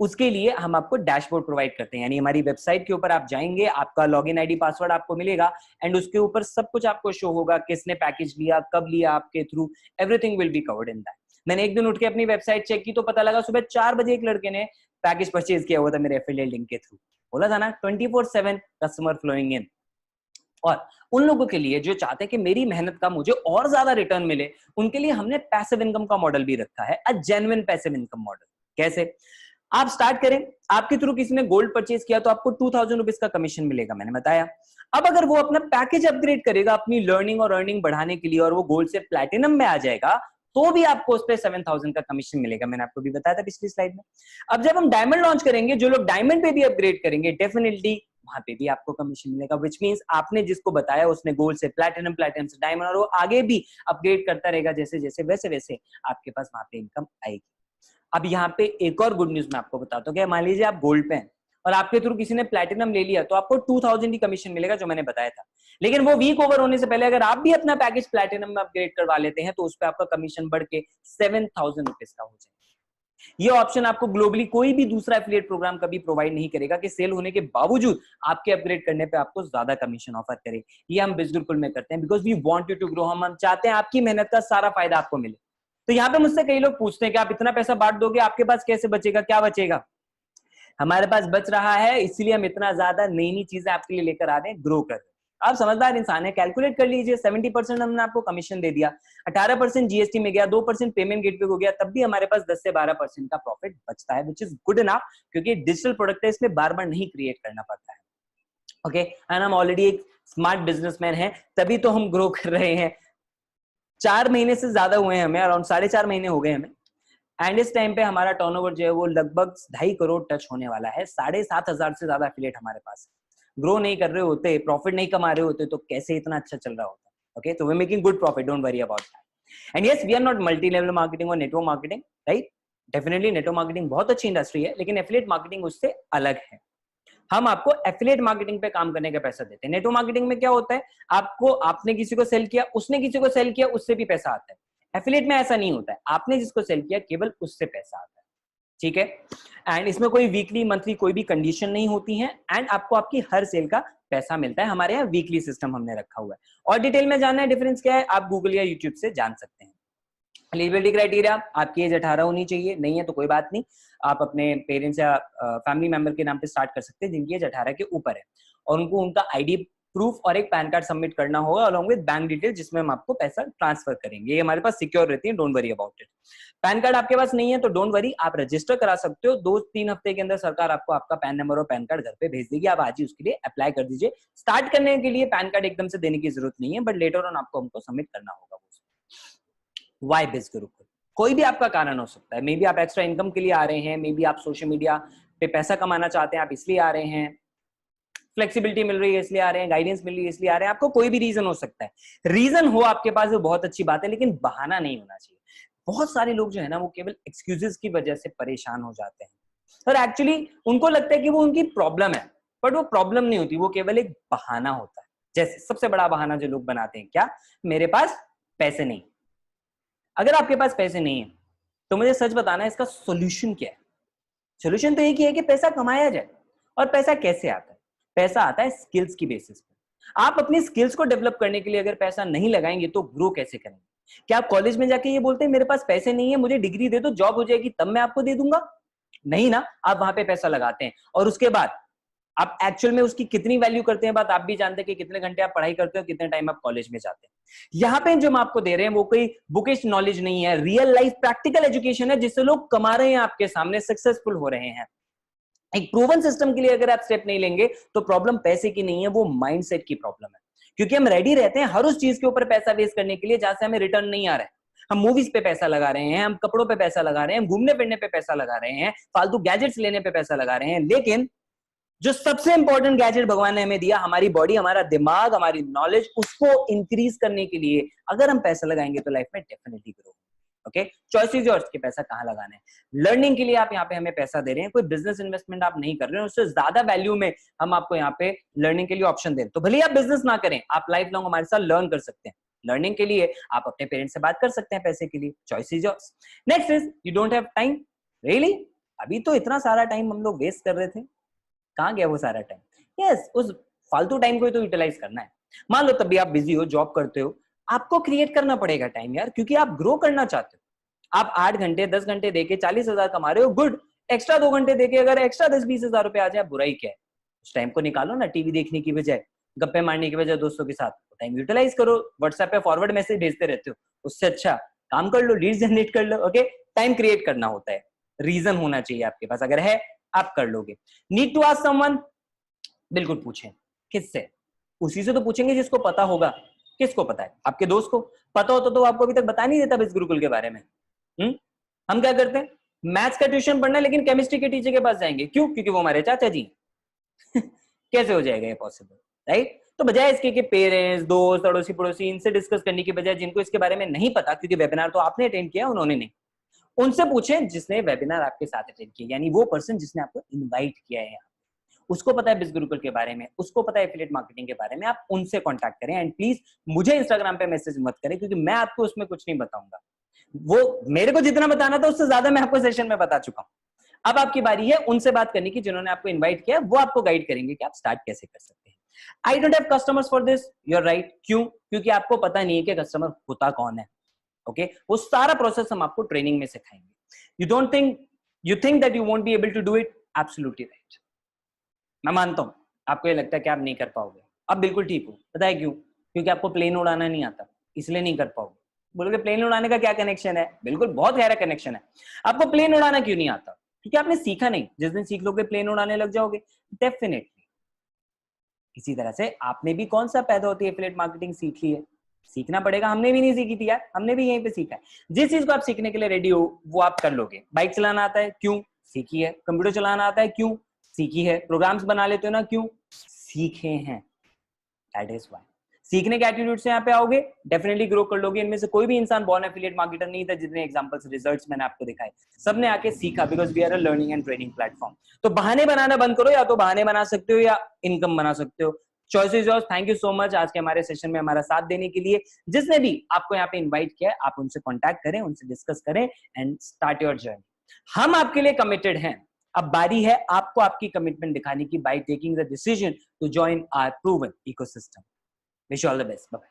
उसके लिए हम आपको डैशबोर्ड प्रोवाइड करते हैं, यानी हमारी वेबसाइट के ऊपर आप जाएंगे, आपका लॉगिन आईडी पासवर्ड आपको मिलेगा, एंड उसके ऊपर सब कुछ आपको शो होगा, किसने पैकेज लिया, कब लिया आपके through, everything will be covered in that. मैंने एक दिन उठ के अपनी वेबसाइट चेक की तो पता लगा सुबह 4 बजे एक लड़के ने पैकेज परचेज किया हुआ था मेरे एफिलिएट लिंक के थ्रू। बोला था ना 24/7 कस्टमर फ्लोइंग इन। और उन लोगों के लिए जो चाहते हैं कि मेरी मेहनत का मुझे और ज्यादा रिटर्न मिले, उनके लिए हमने पैसिव इनकम का मॉडल भी रखा है, a genuine passive income model. कैसे? आप स्टार्ट करें, आपके थ्रू किसी ने गोल्ड परचेज किया तो आपको 2,000 रुपीज का कमीशन मिलेगा, मैंने बताया। अब अगर वो अपना पैकेज अपग्रेड करेगा अपनी लर्निंग और अर्निंग बढ़ाने के लिए और वो गोल्ड से प्लैटिनम में आ जाएगा, तो भी आपको उस पर 7,000 का कमीशन मिलेगा, मैंने आपको भी बताया था पिछली स्लाइड में। अब जब हम डायमंड लॉन्च करेंगे, जो लोग डायमंड पे भी अपग्रेड करेंगे, डेफिनेटली वहां पे भी आपको कमीशन मिलेगा, विच मींस आपने जिसको बताया उसने गोल्ड से प्लैटिनम, प्लैटिनम से डायमंड, और वो आगे भी अपग्रेड करता रहेगा जैसे जैसे, वैसे वैसे आपके पास वहां पे इनकम आएगी। अब यहाँ पे एक और गुड न्यूज मैं आपको बताता हूँ कि मान लीजिए आप गोल्ड पे हैं और आपके थ्रू किसी ने प्लैटिनम ले लिया, तो आपको 2,000 ही कमीशन मिलेगा, जो मैंने बताया था। लेकिन वो वीक ओवर होने से पहले अगर आप भी अपना पैकेज प्लैटिनम में अपग्रेड करवा लेते हैं तो उस पर आपका कमीशन बढ़ के 7,000 रुपीज का हो जाएगा। ये ऑप्शन आपको ग्लोबली कोई भी दूसरा एफिलिएट प्रोग्राम कभी प्रोवाइड नहीं करेगा कि सेल होने के बावजूद आपके अपग्रेड करने पे आपको ज्यादा कमीशन ऑफर करे। ये हम बिजगुरुकुल में करते हैं, because we want you to grow. हम चाहते हैं आपकी मेहनत का सारा फायदा आपको मिले। तो यहाँ पे मुझसे कई लोग पूछते हैं कि आप इतना पैसा बांट दोगे, आपके पास कैसे बचेगा, क्या बचेगा? हमारे पास बच रहा है, इसलिए हम इतना ज्यादा नई नई चीजें आपके लिए लेकर आ रहे हैं, ग्रो कर रहे हैं। आप समझदार इंसान है, कैलकुलेट कर लीजिए, 70% हमने आपको कमीशन दे दिया, 18% जीएसटी में गया, 2% पेमेंट गेटवे हो गया, तब भी हमारे पास 10 से 12% का प्रॉफिट बचता है, विच इज गुड इनफ, क्योंकि डिजिटल प्रोडक्ट है, इसमें बार बार नहीं क्रिएट करना पड़ता है। ओके, एंड हम ऑलरेडी एक स्मार्ट बिजनेसमैन है, तभी तो हम ग्रो कर रहे हैं। 4 महीने से ज्यादा हुए हैं हमें, अराउंड 4.5 महीने हो गए हमें, एंड इस टाइम पे हमारा टर्नओवर जो है वो लगभग 2.5 करोड़ टच होने वाला है। 7,500 से ज्यादा एफिलिएट हमारे पास है। ग्रो नहीं कर रहे होते, प्रॉफिट नहीं कमा रहे होते, तो कैसे इतना अच्छा चल रहा होता? ओके, तो we are making good profit, don't worry about that. And yes, we are not multi level marketing और network marketing, right? Definitely network marketing बहुत अच्छी इंडस्ट्री है, लेकिन एफिलिएट मार्केटिंग उससे अलग है। हम आपको एफिलिएट मार्केटिंग पे काम करने का पैसा देते हैं। नेटवर्क मार्केटिंग में क्या होता है, आपने किसी को सेल किया, उसने किसी को सेल किया, उससे भी पैसा आता है। एफिलिएट में ऐसा नहीं होता है, आपने जिसको सेल किया केवल उससे पैसा आता है, ठीक है? एंड इसमें कोई वीकली, मंथली कोई भी कंडीशन नहीं होती है, एंड आपको आपकी हर सेल का पैसा मिलता है। हमारे यहाँ वीकली सिस्टम हमने रखा हुआ है। और डिटेल में जानना है डिफरेंस क्या है, आप गूगल या यूट्यूब से जान सकते हैं। एलिजिबिलिटी क्राइटेरिया, आपकी एज 18 होनी चाहिए, नहीं है तो कोई बात नहीं, आप अपने पेरेंट्स या फैमिली मेंबर के नाम पे स्टार्ट कर सकते हैं जिनकी एज 18 के ऊपर है, और उनको उनका आईडी प्रूफ और एक पैन कार्ड सबमिट करना होगा अलॉन्ग विद बैंक डिटेल, जिसमें हम आपको पैसा ट्रांसफर करेंगे। ये हमारे पास सिक्योर रहती है, don't worry about it. Pan card आपके पास नहीं है तो डोंट वरी, आप रजिस्टर करा सकते हो। 2-3 हफ्ते के अंदर सरकार आपको आपका पैन नंबर और पैन कार्ड घर पे भेज देगी, आप आज ही उसके लिए अप्लाई कर दीजिए। स्टार्ट करने के लिए पैन कार्ड एकदम से देने की जरूरत नहीं है, बट लेटर ऑन आपको हमको सबमिट करना होगा। व्हाई बिजगुरुकुल? कोई भी आपका कारण हो सकता है, मे बी आप एक्स्ट्रा इनकम के लिए आ रहे हैं, मे बी आप सोशल मीडिया पे पैसा कमाना चाहते हैं, आप इसलिए आ रहे हैं, फ्लेक्सिबिलिटी मिल रही है इसलिए आ रहे हैं, गाइडेंस मिल रही है इसलिए आ रहे हैं, आपको कोई भी रीजन हो सकता है। रीजन हो आपके पास वो बहुत अच्छी बात है, लेकिन बहाना नहीं होना चाहिए। बहुत सारे लोग जो है ना वो केवल एक्सक्यूजेस की वजह से परेशान हो जाते हैं। और एक्चुअली उनको लगता है कि वो उनकी प्रॉब्लम है, बट वो प्रॉब्लम नहीं होती, वो केवल एक बहाना होता है। जैसे सबसे बड़ा बहाना जो लोग बनाते हैं, क्या, मेरे पास पैसे नहीं। अगर आपके पास पैसे नहीं है तो मुझे सच बताना है, इसका सोल्यूशन क्या है? सोल्यूशन तो एक ही है कि पैसा कमाया जाए। और पैसा कैसे आता है? पैसा आता है स्किल्स की बेसिस पे। आप अपनी स्किल्स को डेवलप करने के लिए अगर पैसा नहीं लगाएंगे तो ग्रो कैसे करेंगे? क्या आप कॉलेज में जाके ये बोलते हैं मेरे पास पैसे नहीं है, मुझे डिग्री दे दो, जॉब हो जाएगी तब मैं आपको दे दूंगा? नहीं ना, आप वहां पे पैसा लगाते हैं और उसके बाद आप एक्चुअल में उसकी कितनी वैल्यू करते हैं बात आप भी जानते हैं कि कितने घंटे आप पढ़ाई करते हो, कितने टाइम आप कॉलेज में जाते हैं। यहाँ पे जो हम आपको दे रहे हैं वो कोई बुकिश नॉलेज नहीं है, रियल लाइफ प्रैक्टिकल एजुकेशन है जिससे लोग कमा रहे हैं, आपके सामने सक्सेसफुल हो रहे हैं। एक प्रूवन सिस्टम के लिए अगर आप स्टेप नहीं लेंगे तो प्रॉब्लम पैसे की नहीं है, वो माइंडसेट की प्रॉब्लम है। क्योंकि हम रेडी रहते हैं हर उस चीज के ऊपर पैसा वेस्ट करने के लिए जहां से हमें रिटर्न नहीं आ रहा है। हम मूवीज पे पैसा लगा रहे हैं, हम कपड़ों पे पैसा लगा रहे हैं, हम घूमने फिरने पे पैसा लगा रहे हैं, फालतू गैजेट्स लेने पे पैसा लगा रहे हैं। लेकिन जो सबसे इंपॉर्टेंट गैजेट भगवान ने हमें दिया, हमारी बॉडी, हमारा दिमाग, हमारी नॉलेज, उसको इंक्रीज करने के लिए अगर हम पैसा लगाएंगे तो लाइफ में definitely grow. Okay, choice is yours कि पैसा कहां लगाना है। लर्निंग के लिए आप यहाँ पे हमें पैसा दे रहे हैं, कोई बिजनेस इन्वेस्टमेंट आप नहीं कर रहे हैं, उससे ज्यादा वैल्यू में हम आपको यहाँ पे लर्निंग के लिए ऑप्शन दे रहे हैं। तो भले आप बिजनेस ना करें, आप लाइफ लॉन्ग हमारे साथ लर्न कर सकते हैं। लर्निंग के लिए आप अपने पेरेंट्स से बात कर सकते हैं, पैसे के लिए choice is yours. Next is you don't have time. Really, अभी तो इतना सारा टाइम हम लोग वेस्ट कर रहे थे, कहां गया वो सारा टाइम? यस, उस फालतू टाइम को तो यूटिलाइज करना है। मान लो तब भी आप बिजी हो, जॉब करते हो, आपको क्रिएट करना पड़ेगा टाइम यार, क्योंकि आप ग्रो करना चाहते हो। आप 8 घंटे 10 घंटे देके 40,000 कमा रहे हो, गुड। एक्स्ट्रा 2 घंटे देके अगर एक्स्ट्रा 10-20 हजार रुपए आ जाए, बुराई क्या है? उस टाइम को निकालो ना, टीवी देखने की बजाय, गप्पे मारने की बजाय दोस्तों के साथ टाइम यूटिलाइज करो। व्हाट्सएप पे फॉरवर्ड मैसेज भेजते रहते हो, उससे अच्छा काम कर लो, लीड जनरेट कर लो। ओके, टाइम क्रिएट करना होता है, रीजन होना चाहिए आपके पास, अगर है आप कर लोगे। नीड टू आस्क समवन, बिल्कुल पूछें। किससे? उसी से तो पूछेंगे जिसको पता होगा। किसको पता है? आपके दोस्त को पता होता तो आपको अभी तक बता नहीं देता बिज गुरुकुल के बारे में। हम क्या करते हैं, मैथ्स का ट्यूशन पढ़ना है लेकिन केमिस्ट्री के टीचर के पास जाएंगे, क्यों? क्योंकि वो हमारे चाचा जी। कैसे हो जाएगा ये पॉसिबल, राइट? तो बजाय इसके कि पेरेंट्स, दोस्त, अड़ोसी पड़ोसी, इनसे डिस्कस करने की बजाय, जिनको इसके बारे में नहीं पता, क्योंकि वेबिनार तो आपने अटेंड किया, उन्होंने नहीं, उनसे पूछें जिसने वेबिनार आपके साथ अटेंड किया, यानी वो पर्सन जिसने आपको इनवाइट किया है, उसको पता है बिज गुरुकुल के बारे में, उसको पता है एफिलिएट मार्केटिंग के बारे में। आप उनसे कांटेक्ट करें एंड प्लीज मुझे इंस्टाग्राम पे मैसेज मत करें, क्योंकि मैं आपको उसमें कुछ नहीं बताऊंगा। वो मेरे को जितना बताना था उससे ज्यादा मैं आपको सेशन में बता चुका हूं। अब आपकी बारी है उनसे बात करने की जिन्होंने आपको इन्वाइट किया, वो आपको गाइड करेंगे कि आप स्टार्ट कैसे कर सकते हैं। I don't have customers for this, you are right. क्यों? क्योंकि आपको पता नहीं है कि कस्टमर होता कौन है। ओके, वो सारा प्रोसेस हम आपको ट्रेनिंग में सिखाएंगे। You think that you won't be able to do it, absolutely right. मैं मानता हूं आपको ये लगता है कि आप नहीं कर पाओगे, अब बिल्कुल ठीक हो। पता है क्यों? क्योंकि आपको प्लेन उड़ाना नहीं आता, इसलिए नहीं कर पाओगे। बोलोगे प्लेन उड़ाने का क्या कनेक्शन है? बिल्कुल बहुत गहरा कनेक्शन है। आपको प्लेन उड़ाना क्यों नहीं आता? क्योंकि आपने सीखा नहीं। जिस दिन सीख लोगे प्लेन उड़ाने लग जाओगे डेफिनेटली। इसी तरह से आपने भी कौन सा पैदा होती है एफिलिएट मार्केटिंग सीख ली है, सीखना पड़ेगा। हमने भी नहीं सीखी थी यार, हमने भी यहीं पे सीखा है। जिस चीज को आप सीखने के लिए रेडी हो वो आप कर लोगे। बाइक चलाना आता है, क्यों? सीखी है। कंप्यूटर चलाना आता है, क्यों? सीखी है। प्रोग्राम्स बना लेते हो ना, क्यों? सीखे हैं। That is why. सीखने के एटीट्यूड से यहाँ पे आओगे, डेफिनेटली ग्रो कर लोगे। इनमें से कोई भी इंसान बॉर्न एफिलिएट मार्केटर नहीं था। जितने एग्जांपल्स, रिजल्ट्स मैंने आपको दिखाए, सबने आके सीखा, because we are a learning and training platform. तो बहाने बनाना बंद करो, या तो बहाने बना सकते हो या इनकम बना सकते हो। Choice is yours. Thank you so much आज के हमारे सेशन में हमारा साथ देने के लिए। जिसने भी आपको यहाँ पे इन्वाइट किया है, आप उनसे कॉन्टैक्ट करें, उनसे डिस्कस करें एंड स्टार्ट योर जर्नी। हम आपके लिए कमिटेड हैं। अब बारी है आपको आपकी कमिटमेंट दिखाने की by taking the decision to join our proven ecosystem. Wish you all the best. Bye.